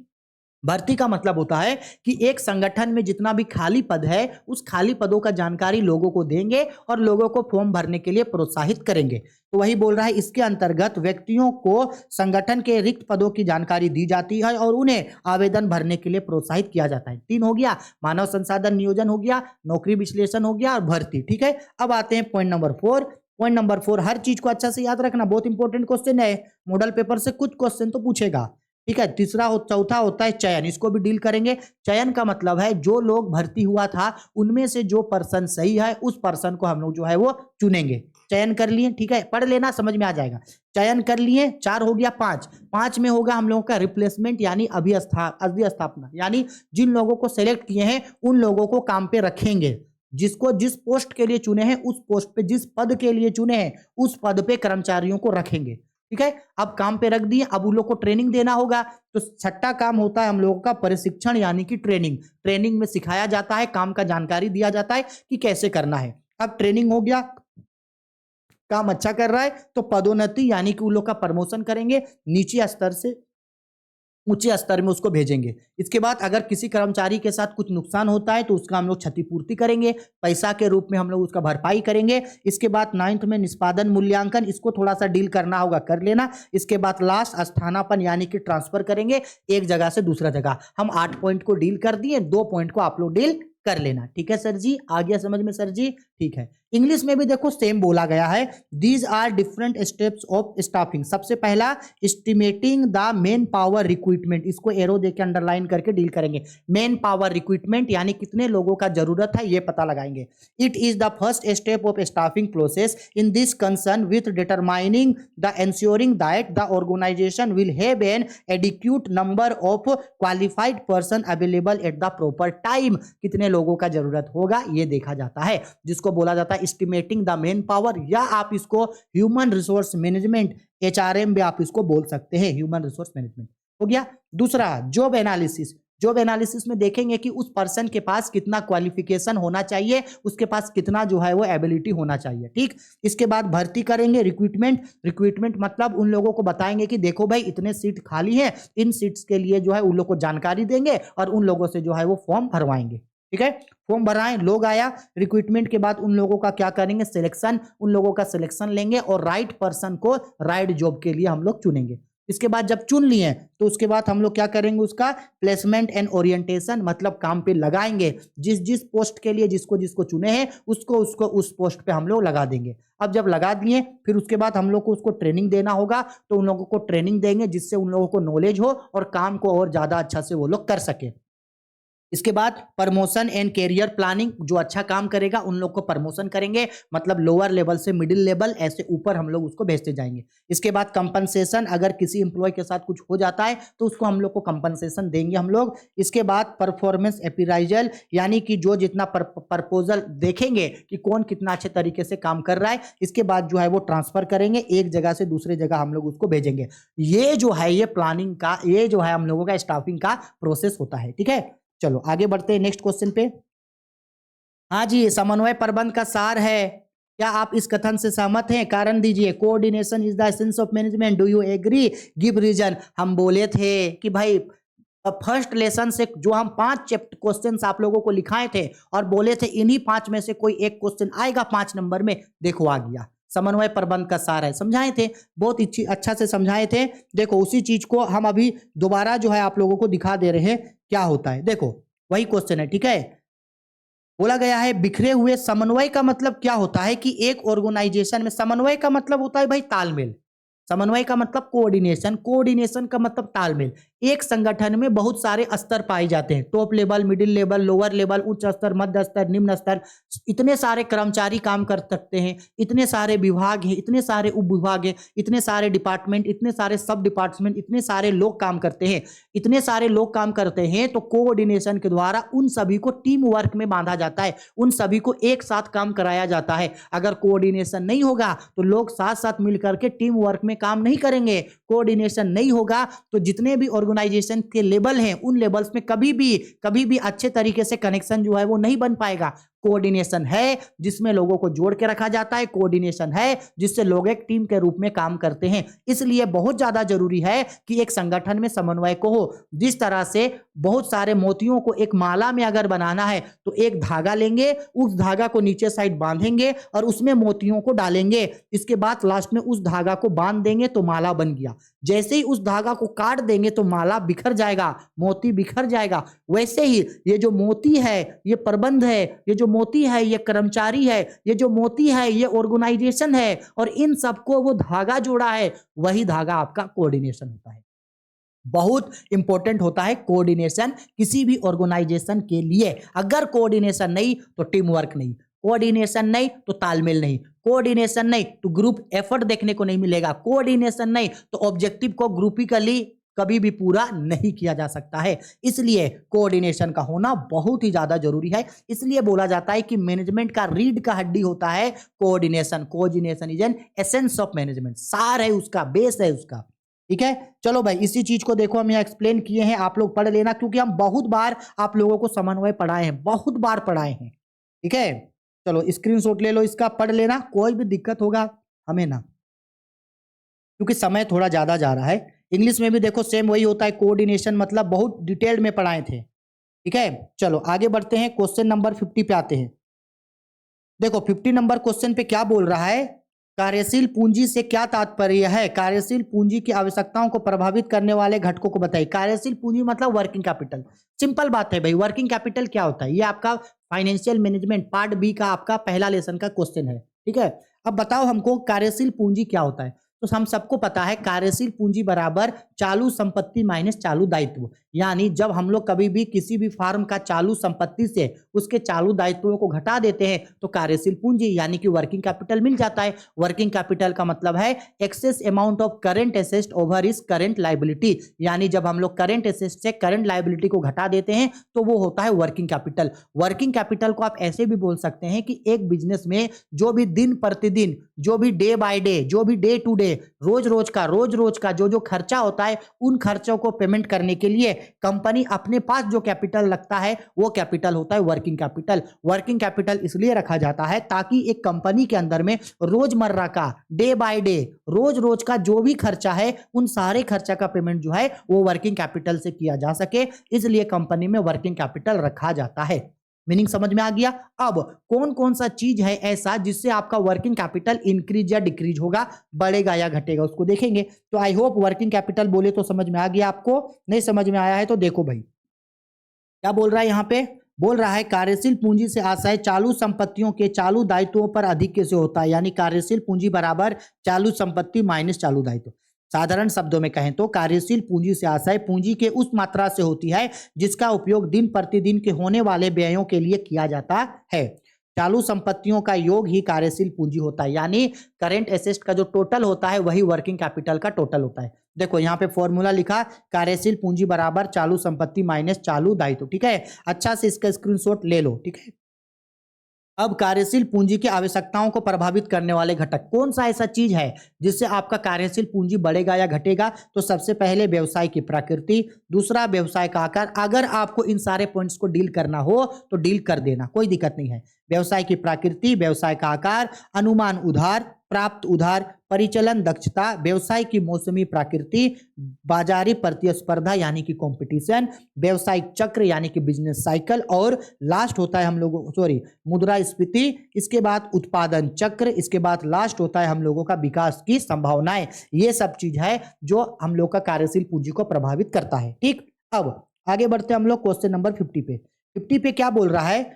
भर्ती का मतलब होता है कि एक संगठन में जितना भी खाली पद है उस खाली पदों का जानकारी लोगों को देंगे और लोगों को फॉर्म भरने के लिए प्रोत्साहित करेंगे। तो वही बोल रहा है, इसके अंतर्गत व्यक्तियों को संगठन के रिक्त पदों की जानकारी दी जाती है और उन्हें आवेदन भरने के लिए प्रोत्साहित किया जाता है। 3 हो गया, मानव संसाधन नियोजन हो गया, नौकरी विश्लेषण हो गया और भर्ती। ठीक है, अब आते हैं पॉइंट नंबर 4। पॉइंट नंबर 4, हर चीज को अच्छा से याद रखना, बहुत इंपॉर्टेंट क्वेश्चन है, मॉडल पेपर से कुछ क्वेश्चन तो पूछेगा। ठीक है, चौथा होता है चयन, इसको भी डील करेंगे। चयन का मतलब है जो लोग भर्ती हुआ था उनमें से जो पर्सन सही है उस पर्सन को हम लोग जो है वो चुनेंगे। चयन कर लिए, ठीक है, पढ़ लेना समझ में आ जाएगा। चयन कर लिए, 4 हो गया। 5 में होगा हम लोगों का रिप्लेसमेंट यानी अधिस्थापना, यानी जिन लोगों को सेलेक्ट किए हैं उन लोगों को काम पे रखेंगे, जिसको जिस पोस्ट के लिए चुने हैं उस पोस्ट पे, जिस पद के लिए चुने हैं उस पद पे कर्मचारियों को रखेंगे। ठीक है, अब काम पे रख दिए, अब उन लोग को ट्रेनिंग देना होगा। तो छठा काम होता है हम लोगों का प्रशिक्षण यानी कि ट्रेनिंग। ट्रेनिंग में सिखाया जाता है, काम का जानकारी दिया जाता है कि कैसे करना है। अब ट्रेनिंग हो गया, काम अच्छा कर रहा है तो पदोन्नति यानी कि उन लोग का प्रमोशन करेंगे, नीचे स्तर से ऊंचे स्तर में उसको भेजेंगे। इसके बाद अगर किसी कर्मचारी के साथ कुछ नुकसान होता है तो उसका हम लोग क्षतिपूर्ति करेंगे, पैसा के रूप में हम लोग उसका भरपाई करेंगे। इसके बाद 9th में निष्पादन मूल्यांकन, इसको थोड़ा सा डील करना होगा, कर लेना। इसके बाद लास्ट स्थानापन्न यानी कि ट्रांसफर करेंगे एक जगह से दूसरा जगह। हम 8 पॉइंट को डील कर दिए, 2 पॉइंट को आप लोग डील कर लेना। ठीक है सर जी, आ गया समझ में सर जी? ठीक है, इंग्लिश में भी देखो सेम बोला गया है, these are different steps of staffing. सबसे पहला estimating the man power recruitment, इसको एरो देके अंडरलाइन करके डील करेंगे। मेन पावर रिक्रूटमेंट यानी कितने लोगों का जरूरत है ये पता लगाएंगे। It is the first step of staffing process in this concern with determining the ensuring that the organization will have an adequate number of qualified person available at the proper time। कितने लोगों का जरूरत होगा ये देखा जाता है, जिसको बोला जाता है एस्टिमेटिंग द मेन पावर, या आप इसको ह्यूमन रिसोर्स मैनेजमेंट, HRM भी आप इसको बोल सकते हैं, ह्यूमन रिसोर्स मैनेजमेंट हो गया। दूसरा जॉब एनालिसिस। जॉब एनालिसिस में देखेंगे कि उस पर्सन के पास कितना क्वालिफिकेशन होना चाहिए, उसके पास कितना जो है वो एबिलिटी होना चाहिए। ठीक, इसके बाद भर्ती करेंगे, रिक्रूटमेंट। रिक्रूटमेंट मतलब उन लोगों को बताएंगे कि देखो भाई इतने सीट खाली हैं, इन सीट्स के लिए जो है उन लोग को जानकारी देंगे और उन लोगों से जो है वो फॉर्म भरवाएंगे। ठीक है, फॉर्म भराएं, लोग आया, रिक्रूटमेंट के बाद उन लोगों का क्या करेंगे, सिलेक्शन, उन लोगों का सिलेक्शन लेंगे और राइट पर्सन को राइट जॉब के लिए हम लोग चुनेंगे। इसके बाद जब चुन लिए तो उसके बाद हम लोग क्या करेंगे, उसका प्लेसमेंट एंड ओरिएंटेशन, मतलब काम पे लगाएंगे। जिस जिस पोस्ट के लिए जिसको जिसको चुने हैं उसको उसको उस पोस्ट पे हम लोग लगा देंगे। अब जब लगा दिए फिर उसके बाद हम लोग को उसको ट्रेनिंग देना होगा, तो उन लोगों को ट्रेनिंग देंगे जिससे उन लोगों को नॉलेज हो और काम को और ज्यादा अच्छा से वो लोग कर सके। इसके बाद प्रमोशन एंड कैरियर प्लानिंग, जो अच्छा काम करेगा उन लोग को प्रमोशन करेंगे, मतलब लोअर लेवल से मिडिल लेवल ऐसे ऊपर हम लोग उसको भेजते जाएंगे। इसके बाद कंपनसेशन, अगर किसी एम्प्लॉय के साथ कुछ हो जाता है तो उसको हम लोग को कंपनसेशन देंगे हम लोग। इसके बाद परफॉर्मेंस अप्राइजल, यानी कि जो जितना प्रपोजल देखेंगे कि कौन कितना अच्छे तरीके से काम कर रहा है, इसके बाद जो है वो ट्रांसफर करेंगे, एक जगह से दूसरे जगह हम लोग उसको भेजेंगे। ये जो है ये प्लानिंग का, ये जो है हम लोगों का स्टाफिंग का प्रोसेस होता है। ठीक है, चलो आगे बढ़ते हैं नेक्स्ट क्वेश्चन पे। हाँ जी, समन्वय प्रबंध का सार है, क्या आप इस कथन से सहमत हैं? कारण दीजिए। Coordination is the essence of management, do you agree, give reason. हम बोले थे कि भाई फर्स्ट लेसन से जो हम 5 क्वेश्चन आप लोगों को लिखाए थे और बोले थे इन्हीं 5 में से कोई एक क्वेश्चन आएगा 5 नंबर में, देखो आ गया। समन्वय प्रबंध का सार है, समझाए थे, बहुत अच्छा से समझाए थे। देखो उसी चीज को हम अभी दोबारा जो है आप लोगों को दिखा दे रहे हैं क्या होता है। देखो वही क्वेश्चन है। ठीक है, बोला गया है बिखरे हुए। समन्वय का मतलब क्या होता है कि एक ऑर्गेनाइजेशन में, समन्वय का मतलब होता है भाई तालमेल, समन्वय का मतलब कोऑर्डिनेशन, कोऑर्डिनेशन का मतलब तालमेल। एक संगठन में बहुत सारे स्तर पाए जाते हैं, top level, middle level, lower level, उच्च स्तर, मध्य स्तर, निम्न स्तर। इतने सारे कर्मचारी काम कर सकते हैं, इतने सारे विभाग हैं, इतने सारे उप विभाग हैं, इतने सारे डिपार्टमेंट, इतने सारे सब डिपार्टमेंट, इतने सारे लोग काम करते हैं, इतने सारे लोग काम करते हैं। तो कोऑर्डिनेशन के द्वारा उन सभी को टीम वर्क में बांधा जाता है, उन सभी को एक साथ काम कराया जाता है। अगर कोऑर्डिनेशन नहीं होगा तो लोग साथ साथ मिलकर के टीम वर्क में काम नहीं करेंगे। कोऑर्डिनेशन नहीं होगा तो जितने भी ऑर्गेनाइजेशन के लेवल हैं उन लेवल्स में कभी भी अच्छे तरीके से कनेक्शन जो है वो नहीं बन पाएगा। कोऑर्डिनेशन है जिसमें लोगों को जोड़ के रखा जाता है, कोऑर्डिनेशन है जिससे लोग एक टीम के रूप में काम करते हैं। इसलिए बहुत ज्यादा जरूरी है कि एक संगठन में समन्वय को हो। जिस तरह से बहुत सारे मोतियों को एक माला में अगर बनाना है तो एक धागा लेंगे, उस धागा को नीचे साइड बांधेंगे और उसमें मोतियों को डालेंगे, इसके बाद लास्ट में उस धागा को बांध देंगे तो माला बन गया। जैसे ही उस धागा को काट देंगे तो माला बिखर जाएगा, मोती बिखर जाएगा। वैसे ही ये जो मोती है ये प्रबंध है, ये जो मोती है ये कर्मचारी है, ये जो मोती है ये ऑर्गेनाइजेशन है, और इन सबको वो धागा जोड़ा है, वही धागा आपका कोऑर्डिनेशन होता है। बहुत इंपॉर्टेंट होता है कोऑर्डिनेशन किसी भी ऑर्गेनाइजेशन के लिए। अगर कोऑर्डिनेशन नहीं तो टीम वर्क नहीं, कोऑर्डिनेशन नहीं तो तालमेल नहीं, कोऑर्डिनेशन नहीं तो ग्रुप एफर्ट देखने को नहीं मिलेगा, कोऑर्डिनेशन नहीं तो ऑब्जेक्टिव को ग्रुपिकली कभी भी पूरा नहीं किया जा सकता है। इसलिए कोऑर्डिनेशन का होना बहुत ही ज्यादा जरूरी है। इसलिए बोला जाता है कि मैनेजमेंट का रीढ़ का हड्डी होता है coordination. Coordination is an essence of management, सार है उसका, बेस है उसका। ठीक है, चलो भाई इसी चीज को देखो हम यहाँ एक्सप्लेन किए हैं, आप लोग पढ़ लेना, क्योंकि हम बहुत बार आप लोगों को समन्वय पढ़ाए हैं, बहुत बार पढ़ाए हैं। ठीक है, चलो स्क्रीनशॉट ले लो इसका, पढ़ लेना, कोई भी दिक्कत होगा हमें ना, क्योंकि समय थोड़ा ज्यादा जा रहा है। इंग्लिश में भी देखो सेम वही होता है, कोऑर्डिनेशन मतलब बहुत डिटेल्ड में पढ़ाए थे। ठीक है, चलो आगे बढ़ते हैं, क्वेश्चन नंबर 50 पे आते हैं। देखो 50 नंबर क्वेश्चन पे क्या बोल रहा है, कार्यशील पूंजी से क्या तात्पर्य है, कार्यशील पूंजी की आवश्यकताओं को प्रभावित करने वाले घटकों को बताइए। कार्यशील पूंजी मतलब वर्किंग कैपिटल। सिंपल बात है भाई, वर्किंग कैपिटल क्या होता है, ये आपका फाइनेंशियल मैनेजमेंट पार्ट बी का आपका पहला लेसन का क्वेश्चन है। ठीक है, अब बताओ हमको कार्यशील पूंजी क्या होता है। तो हम सबको पता है कार्यशील पूंजी बराबर चालू संपत्ति माइनस चालू दायित्व। यानी जब हम लोग कभी भी किसी भी फार्म का चालू संपत्ति से उसके चालू दायित्वों को घटा देते हैं तो कार्यशील पूंजी यानी कि वर्किंग कैपिटल मिल जाता है। वर्किंग कैपिटल का मतलब है excess amount of current asset over is current liability. यानी जब हम लोग करंट एसेट से करंट लायबिलिटी को घटा देते हैं तो वो होता है वर्किंग कैपिटल। वर्किंग कैपिटल को आप ऐसे भी बोल सकते हैं कि एक बिजनेस में जो भी दिन प्रतिदिन, जो भी डे बाय डे, जो भी डे टू डे, रोज रोज का जो खर्चा होता है उन खर्चों को पेमेंट करने के लिए कंपनी अपने पास जो कैपिटल रखता है वो कैपिटल होता है वर्किंग कैपिटल। वर्किंग कैपिटल इसलिए रखा जाता है ताकि एक कंपनी के अंदर में रोजमर्रा का, डे बाय डे, रोज का जो भी खर्चा है उन सारे खर्चा का पेमेंट जो है वो वर्किंग कैपिटल से किया जा सके, इसलिए कंपनी में वर्किंग कैपिटल रखा जाता है। मीनिंग समझ में आ गया। अब कौन कौन सा चीज है ऐसा जिससे आपका वर्किंग कैपिटल इंक्रीज या डिक्रीज होगा, बढ़ेगा या घटेगा, उसको देखेंगे। तो आई होप वर्किंग कैपिटल बोले तो समझ में आ गया, आपको नहीं समझ में आया है तो देखो भाई क्या बोल रहा है यहाँ पे। बोल रहा है कार्यशील पूंजी से आशय चालू संपत्तियों के चालू दायित्वों पर अधिक से होता है। यानी कार्यशील पूंजी बराबर चालू संपत्ति माइनस चालू दायित्व। साधारण शब्दों में कहें तो कार्यशील पूंजी से आशय पूंजी के उस मात्रा से होती है जिसका उपयोग दिन प्रतिदिन के होने वाले व्ययों के लिए किया जाता है। चालू संपत्तियों का योग ही कार्यशील पूंजी होता है। यानी करेंट एसेट का जो टोटल होता है वही वर्किंग कैपिटल का टोटल होता है। देखो यहाँ पे फॉर्मूला लिखा, कार्यशील पूंजी बराबर चालू संपत्ति माइनस चालू दायित्व। ठीक है, अच्छा से इसका स्क्रीनशॉट ले लो। ठीक है, अब कार्यशील पूंजी की आवश्यकताओं को प्रभावित करने वाले घटक, कौन सा ऐसा चीज है जिससे आपका कार्यशील पूंजी बढ़ेगा या घटेगा। तो सबसे पहले व्यवसाय की प्रकृति, दूसरा व्यवसाय का आकार। अगर आपको इन सारे पॉइंट्स को डील करना हो तो डील कर देना, कोई दिक्कत नहीं है। व्यवसाय की प्रकृति, व्यवसाय का आकार, अनुमान उधार, प्राप्त उधार, परिचालन दक्षता, व्यवसाय की मौसमी प्रकृति, बाजारी प्रतिस्पर्धा यानी कि कंपटीशन, व्यवसायिक चक्र यानी कि बिजनेस साइकिल, और लास्ट होता है हम लोगों मुद्रास्फीति, इसके बाद उत्पादन चक्र, इसके बाद लास्ट होता है हम लोगों का विकास की संभावनाएं। ये सब चीज है जो हम लोग का कार्यशील पूंजी को प्रभावित करता है। ठीक, अब आगे बढ़ते हम लोग क्वेश्चन नंबर 50 पे। 50 पे क्या बोल रहा है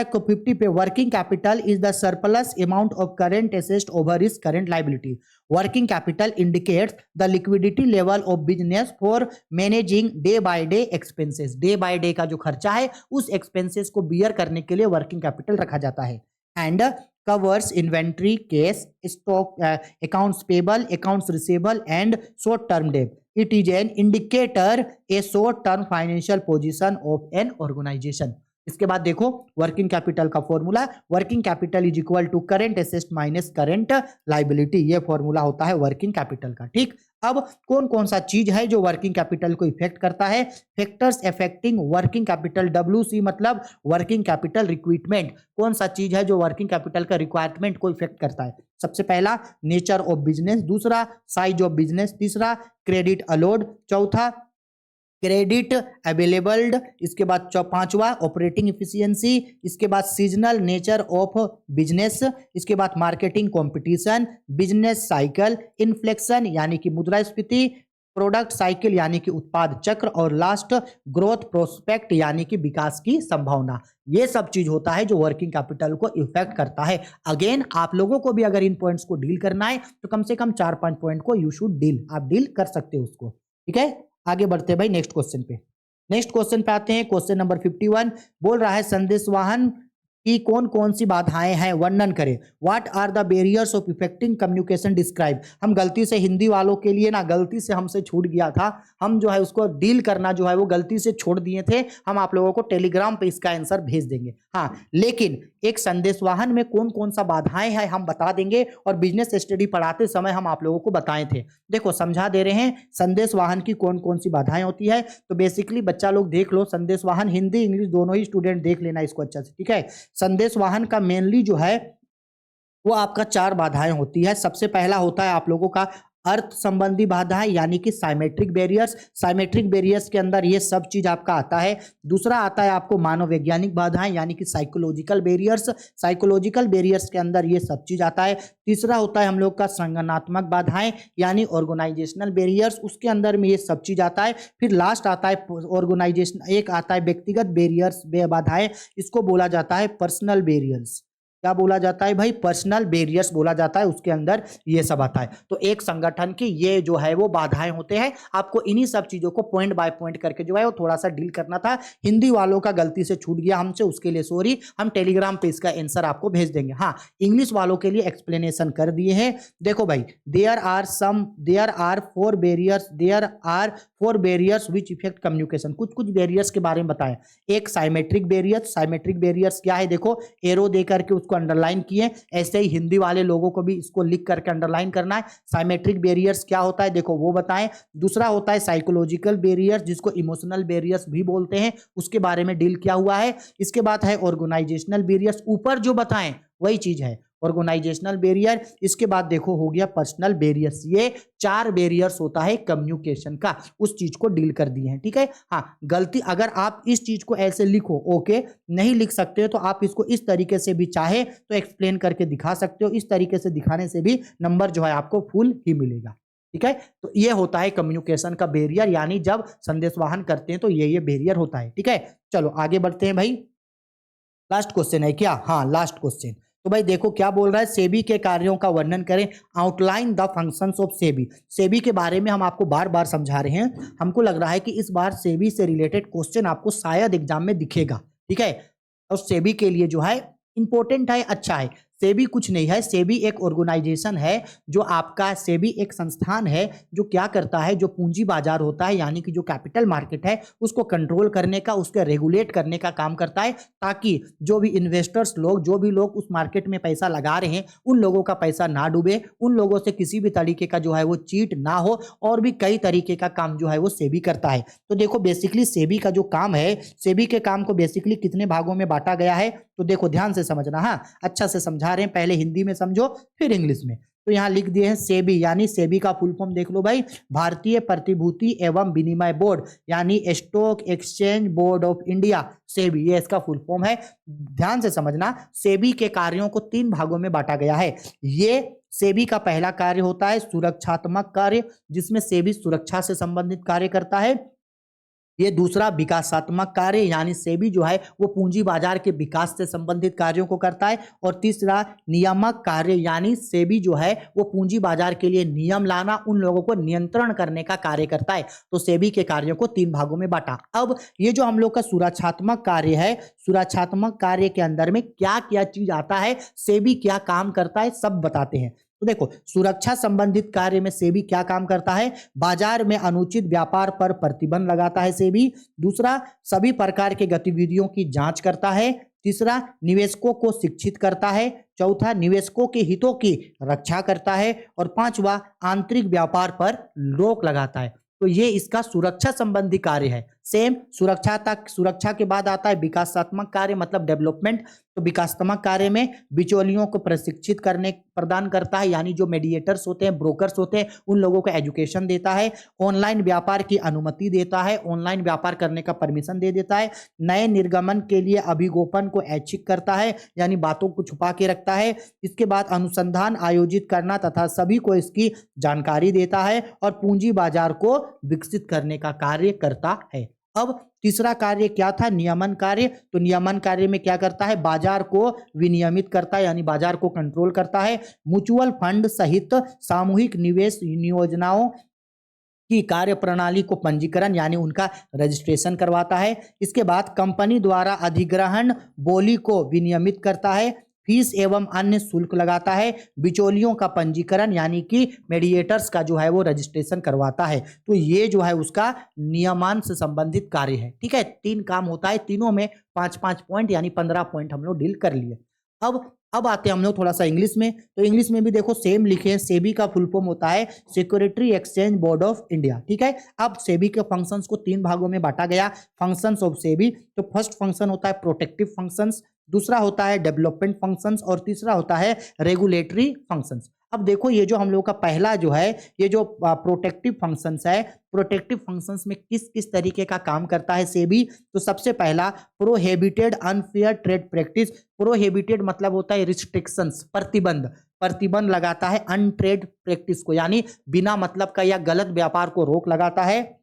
को 50 पे working capital is the surplus amount of current asset over is current liability. Working capital indicates the liquidity level of business for managing day by day expenses. Day by day का जो खर्चा है उस एक्सपेंसेस को beer करने के लिए working capital रखा जाता है। And covers inventory, cash, stock, accounts payable, accounts receivable, and short-term debt. It is an indicator a short-term financial position of an organization. इसके बाद देखो वर्किंग कैपिटल का formula, working capital is equal to current asset minus current liability. ये formula होता है working capital का। ठीक, अब कौन कौन सा चीज है जो वर्किंग कैपिटल को इफेक्ट करता है? Factors affecting working capital, WC मतलब वर्किंग कैपिटल रिक्वायरमेंट। कौन सा चीज है जो वर्किंग कैपिटल का रिक्वायरमेंट को इफेक्ट करता है? सबसे पहला नेचर ऑफ बिजनेस, दूसरा साइज ऑफ बिजनेस, तीसरा क्रेडिट अलोड, चौथा क्रेडिट अवेलेबल्ड, इसके बाद पांचवा ऑपरेटिंग इफिशियंसी, इसके बाद सीजनल नेचर ऑफ बिजनेस, इसके बाद marketing competition, business cycle, inflection यानी कि मुद्रास्फीति, प्रोडक्ट साइकिल यानी कि उत्पाद चक्र, और लास्ट ग्रोथ प्रोस्पेक्ट यानी कि विकास की संभावना। ये सब चीज होता है जो वर्किंग कैपिटल को इफेक्ट करता है। अगेन आप लोगों को भी अगर इन पॉइंट्स को डील करना है तो कम से कम 4-5 पॉइंट को यू शुड डील, आप डील कर सकते हो उसको। ठीक है, आगे बढ़ते हैं भाई नेक्स्ट क्वेश्चन पे। नेक्स्ट क्वेश्चन पे आते हैं। क्वेश्चन नंबर 51 बोल रहा है संदेशवाहन की कौन कौन सी बाधाएं हैं, वर्णन करें। What are the barriers of effective communication describe. हम गलती से हिंदी वालों के लिए ना गलती से हमसे छूट गया था, हम जो है उसको डील करना जो है वो गलती से छोड़ दिए थे। हम आप लोगों को टेलीग्राम पे इसका आंसर भेज देंगे। हाँ, लेकिन एक संदेशवाहन में कौन कौन सा बाधाएं हैं हम बता देंगे, और बिजनेस स्टडी पढ़ाते समय हम आप लोगों को बताए थे। देखो समझा दे रहे हैं संदेशवाहन की कौन कौन सी बाधाएं होती है। तो बेसिकली बच्चा लोग देख लो, संदेशवाहन हिंदी इंग्लिश दोनों ही स्टूडेंट देख लेना इसको अच्छा से। ठीक है, संदेशवाहन का मेनली जो है वो आपका 4 बाधाएं होती है। सबसे पहला होता है आप लोगों का अर्थ संबंधी बाधाएं यानी कि साइमेट्रिक बैरियर्स। साइमेट्रिक बैरियर्स के अंदर ये सब चीज आपका आता है। दूसरा आता है आपको मानव वैज्ञानिक बाधाएं यानी कि साइकोलॉजिकल बैरियर्स। साइकोलॉजिकल बैरियर्स के अंदर ये सब चीज आता है। तीसरा होता है हम लोग का संगठनात्मक बाधाएं यानी ऑर्गेनाइजेशनल बैरियर्स, उसके अंदर में ये सब चीज आता है। फिर लास्ट आता है ऑर्गेनाइजेशन, एक आता है व्यक्तिगत बैरियर्स बाधाएं, इसको बोला जाता है पर्सनल बैरियर्स। क्या बोला जाता है भाई? पर्सनल बैरियर्स बोला जाता है, उसके अंदर ये सब आता है। तो एक संगठन की ये जो है वो बाधाएं होते हैं। आपको इन्हीं सब चीजों को पॉइंट बाय पॉइंट करके जो है वो थोड़ा सा डील करना था। हिंदी वालों का गलती से छूट गया हमसे, उसके लिए सॉरी। हम टेलीग्राम पे इसका आंसर आपको भेज देंगे। हाँ, इंग्लिश वालों के लिए एक्सप्लेनेशन कर दिए हैं। देखो भाई, there are 4 barriers which effect communication. कुछ कुछ बैरियर्स के बारे में बताएं। एक साइमेट्रिक बैरियर्स। साइमेट्रिक बैरियर्स क्या है? देखो एरो दे करके उसको अंडरलाइन किए, ऐसे ही हिंदी वाले लोगों को भी इसको लिख करके अंडरलाइन करना है। साइमेट्रिक बैरियर्स क्या होता है देखो वो बताएं। दूसरा होता है साइकोलॉजिकल बैरियर्स, जिसको इमोशनल बैरियर्स भी बोलते हैं, उसके बारे में डील किया हुआ है। इसके बाद है ऑर्गेनाइजेशनल बैरियर्स, ऊपर जो बताएं वही चीज है ऑर्गेनाइजेशनल बैरियर। इसके बाद देखो हो गया पर्सनल बैरियर्स। ये 4 बैरियर्स होता है कम्युनिकेशन का, उस चीज को डील कर दिए हैं। ठीक है, हाँ गलती अगर आप इस चीज को ऐसे लिखो, ओके नहीं लिख सकते तो आप इसको इस तरीके से भी चाहे तो एक्सप्लेन करके दिखा सकते हो। इस तरीके से दिखाने से भी नंबर जो है आपको फुल ही मिलेगा। ठीक है, तो ये होता है कम्युनिकेशन का बैरियर, यानी जब संदेशवाहन करते हैं तो ये बैरियर होता है। ठीक है, चलो आगे बढ़ते हैं भाई। लास्ट क्वेश्चन है क्या? हाँ लास्ट क्वेश्चन। तो भाई देखो क्या बोल रहा है, सेबी के कार्यों का वर्णन करें। Outline the functions of SEBI. SEBI के बारे में हम आपको बार बार समझा रहे हैं। हमको लग रहा है कि इस बार सेबी से रिलेटेड क्वेश्चन आपको शायद एग्जाम में दिखेगा। ठीक है, और सेबी के लिए जो है इंपॉर्टेंट है, अच्छा है। सेबी कुछ नहीं है, सेबी एक ऑर्गेनाइजेशन है जो आपका, सेबी एक संस्थान है जो क्या करता है, जो पूंजी बाजार होता है यानी कि जो कैपिटल मार्केट है उसको कंट्रोल करने का, उसके रेगुलेट करने का काम करता है, ताकि जो भी इन्वेस्टर्स लोग, जो भी लोग उस मार्केट में पैसा लगा रहे हैं उन लोगों का पैसा ना डूबे, उन लोगों से किसी भी तरीके का जो है वो चीट ना हो, और भी कई तरीके का काम जो है वो सेबी करता है। तो देखो बेसिकली सेबी का जो काम है, सेबी के काम को बेसिकली कितने भागों में बांटा गया है, तो देखो ध्यान से समझना। हाँ, अच्छा से समझा रहे हैं, पहले हिंदी में समझो फिर इंग्लिश में। तो यहां लिख दिए हैं सेबी, यानी सेबी का फुल फॉर्म देख लो भाई, भारतीय प्रतिभूति एवं विनिमय बोर्ड, यानी stock exchange board of India. SEBI ये इसका फुल फॉर्म है। ध्यान से समझना, सेबी के कार्यों को 3 भागों में बांटा गया है। ये सेबी का पहला कार्य होता है सुरक्षात्मक कार्य, जिसमें सेबी सुरक्षा से संबंधित कार्य करता है। ये दूसरा विकासात्मक कार्य यानी सेबी जो है वो पूंजी बाजार के विकास से संबंधित कार्यों को करता है। और तीसरा नियामक कार्य यानी सेबी जो है वो पूंजी बाजार के लिए नियम लाना, उन लोगों को नियंत्रण करने का कार्य करता है। तो सेबी के कार्यों को 3 भागों में बांटा। अब ये जो हम लोग का सुरक्षात्मक कार्य है, सुरक्षात्मक कार्य के अंदर में क्या क्या चीज आता है, सेबी क्या काम करता है, सब बताते हैं। तो देखो, सुरक्षा संबंधित कार्य में सेबी क्या काम करता है, बाजार में अनुचित व्यापार पर प्रतिबंध लगाता है सेबी। दूसरा, सभी प्रकार के गतिविधियों की जांच करता है। तीसरा, निवेशकों को शिक्षित करता है। चौथा, निवेशकों के हितों की रक्षा करता है। और पांचवा, आंतरिक व्यापार पर रोक लगाता है। तो ये इसका सुरक्षा संबंधी कार्य है। सेम सुरक्षा के बाद आता है विकासात्मक कार्य मतलब डेवलपमेंट। तो विकासात्मक कार्य में बिचौलियों को प्रशिक्षित करने प्रदान करता है, यानी जो मेडिएटर्स होते हैं, ब्रोकर्स होते हैं, उन लोगों को एजुकेशन देता है। ऑनलाइन व्यापार की अनुमति देता है, ऑनलाइन व्यापार करने का परमिशन दे देता है। नए निर्गमन के लिए अभिगोपन को ऐच्छिक करता है, यानी बातों को छुपा के रखता है। इसके बाद अनुसंधान आयोजित करना तथा सभी को इसकी जानकारी देता है और पूंजी बाजार को विकसित करने का कार्य करता है। अब तीसरा कार्य क्या था, नियमन कार्य। तो नियमन कार्य में क्या करता है, बाजार को विनियमित करता है, यानी बाजार को कंट्रोल करता है। म्यूचुअल फंड सहित सामूहिक निवेश योजनाओं की कार्य प्रणाली को पंजीकरण यानी उनका रजिस्ट्रेशन करवाता है। इसके बाद कंपनी द्वारा अधिग्रहण बोली को विनियमित करता है। फीस एवं अन्य शुल्क लगाता है। बिचौलियों का पंजीकरण यानी कि मेडिएटर्स का जो है वो रजिस्ट्रेशन करवाता है। तो ये जो है उसका नियमन से संबंधित कार्य है। ठीक है, 3 काम होता है, तीनों में 5-5 पॉइंट यानी 15 पॉइंट हम लोग डील कर लिए। अब आते हैं हम लोग थोड़ा सा इंग्लिश में। तो इंग्लिश में भी देखो सेम लिखे हैं। सेबी का फुल फॉर्म होता है security exchange board of India. ठीक है, अब सेबी के फंक्शंस को 3 भागों में बांटा गया। फंक्शंस ऑफ सेबी, तो फर्स्ट फंक्शन होता है प्रोटेक्टिव फंक्शंस, दूसरा होता है डेवलपमेंट फंक्शंस और तीसरा होता है रेगुलेटरी फंक्शंस। अब देखो ये जो हम लोग का पहला जो है ये जो प्रोटेक्टिव फंक्शंस है, प्रोटेक्टिव फंक्शंस में किस किस तरीके का काम करता है सेबी। तो सबसे पहला prohibited unfair trade practice. Prohibited मतलब होता है रिस्ट्रिक्शंस, प्रतिबंध लगाता है अनट्रेड प्रैक्टिस को, यानी बिना मतलब का या गलत व्यापार को रोक लगाता है।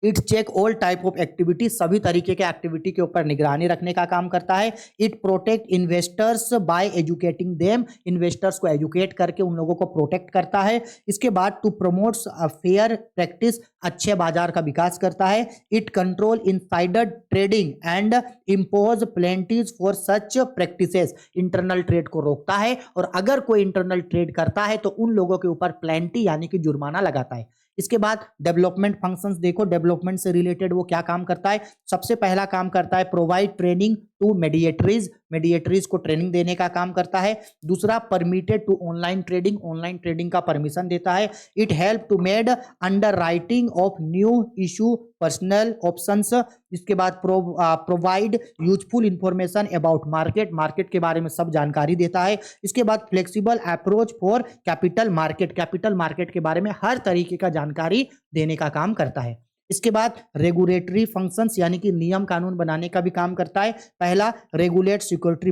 It check all type of activity, सभी तरीके के एक्टिविटी के ऊपर निगरानी रखने का काम करता है। It protect investors by educating them, investors को एजुकेट करके उन लोगों को प्रोटेक्ट करता है। इसके बाद to promotes a fair practice, अच्छे बाजार का विकास करता है। It control insider trading and impose penalties for such practices, internal trade को रोकता है और अगर कोई इंटरनल ट्रेड करता है तो उन लोगों के ऊपर प्लेंटी यानी कि जुर्माना लगाता है। इसके बाद डेवलपमेंट फंक्शंस देखो, डेवलपमेंट से रिलेटेड वो क्या काम करता है। सबसे पहला काम करता है प्रोवाइड ट्रेनिंग टू मेडिएटरीज को ट्रेनिंग देने का काम करता है। दूसरा परमिटेड टू ऑनलाइन ट्रेडिंग का परमिशन देता है। It help to made underwriting of new issue personal options. इसके बाद provide useful information about market के बारे में सब जानकारी देता है। इसके बाद flexible approach for capital market के बारे में हर तरीके का जानकारी देने का काम करता है। इसके बाद रेगुलेटरी फंक्शंस यानी कि नियम कानून बनाने का भी काम करता है। पहला रेगुलेट सिक्योरिटी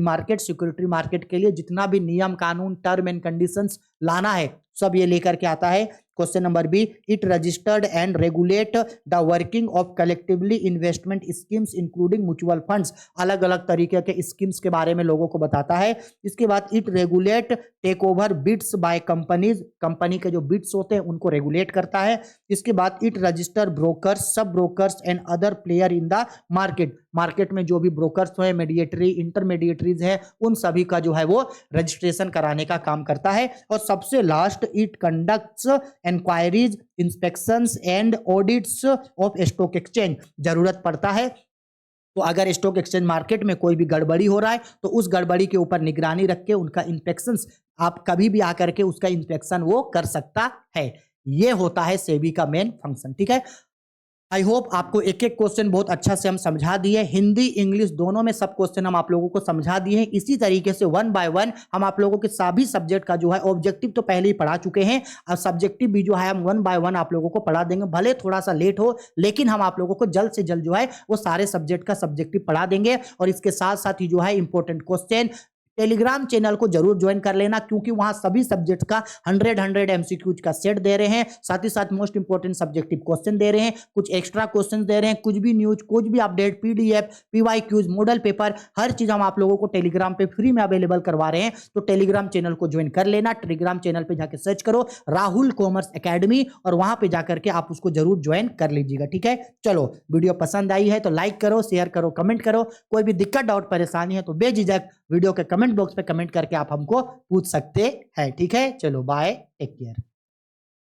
मार्केट के लिए जितना भी नियम कानून टर्म एंड कंडीशंस लाना है सब ये लेकर के आता है। Question number B, it registered and regulate the working of collectively investment schemes including mutual funds, अलग अलग तरीके के स्कीम्स के बारे में लोगों को बताता है। इसके बाद it regulate take over bids by companies, company के जो बिड्स होते हैं उनको रेगुलेट करता है। इसके बाद इट रजिस्टर ब्रोकर्स, सब brokers and other player in the market में जो भी ब्रोकर्स हैं, मेडिएटरी इंटरमीडिएटरीज हैं, उन सभी का जो है वो रजिस्ट्रेशन कराने का काम करता है। और सबसे last, it conducts inquiries, inspections and audits of stock exchange. जरूरत पड़ता है तो अगर स्टॉक एक्सचेंज मार्केट में कोई भी गड़बड़ी हो रहा है तो उस गड़बड़ी के ऊपर निगरानी रख के उनका इंस्पेक्शंस, आप कभी भी आकर के उसका इंस्पेक्शन वो कर सकता है। ये होता है सेबी का मेन फंक्शन। ठीक है, आई होप आपको एक एक क्वेश्चन बहुत अच्छा से हम समझा दिए, हिंदी इंग्लिश दोनों में सब क्वेश्चन हम आप लोगों को समझा दिए हैं। इसी तरीके से 1 बाय 1 हम आप लोगों के सभी सब्जेक्ट का जो है ऑब्जेक्टिव तो पहले ही पढ़ा चुके हैं, और सब्जेक्टिव भी जो है हम 1 बाय 1 आप लोगों को पढ़ा देंगे। भले थोड़ा सा लेट हो लेकिन हम आप लोगों को जल्द से जल्द जो है वो सारे सब्जेक्ट का सब्जेक्टिव पढ़ा देंगे। और इसके साथ साथ ही जो है इंपॉर्टेंट क्वेश्चन टेलीग्राम चैनल को जरूर ज्वाइन कर लेना, क्योंकि वहां सभी सब्जेक्ट का 100 एमसीक्यूज का सेट दे रहे हैं, साथ ही साथ मोस्ट इंपोर्टेंट सब्जेक्टिव क्वेश्चन दे रहे हैं, कुछ एक्स्ट्रा क्वेश्चन दे रहे हैं, कुछ भी न्यूज, कुछ भी update, PDF, PYQs, model paper, हर चीज हम आप लोगों को टेलीग्राम पे फ्री में अवेलेबल करवा रहे हैं। तो टेलीग्राम चैनल को ज्वाइन कर लेना। टेलीग्राम चैनल पे जाकर सर्च करो राहुल कॉमर्स एकेडमी, और वहां पे जाकर के आप उसको जरूर ज्वाइन कर लीजिएगा। ठीक है, चलो वीडियो पसंद आई है तो लाइक करो, शेयर करो, कमेंट करो। कोई भी दिक्कत, डाउट, परेशानी है तो बेझिझक वीडियो के कमेंट बॉक्स पे कमेंट करके आप हमको पूछ सकते हैं। ठीक है, चलो बाय, टेक केयर।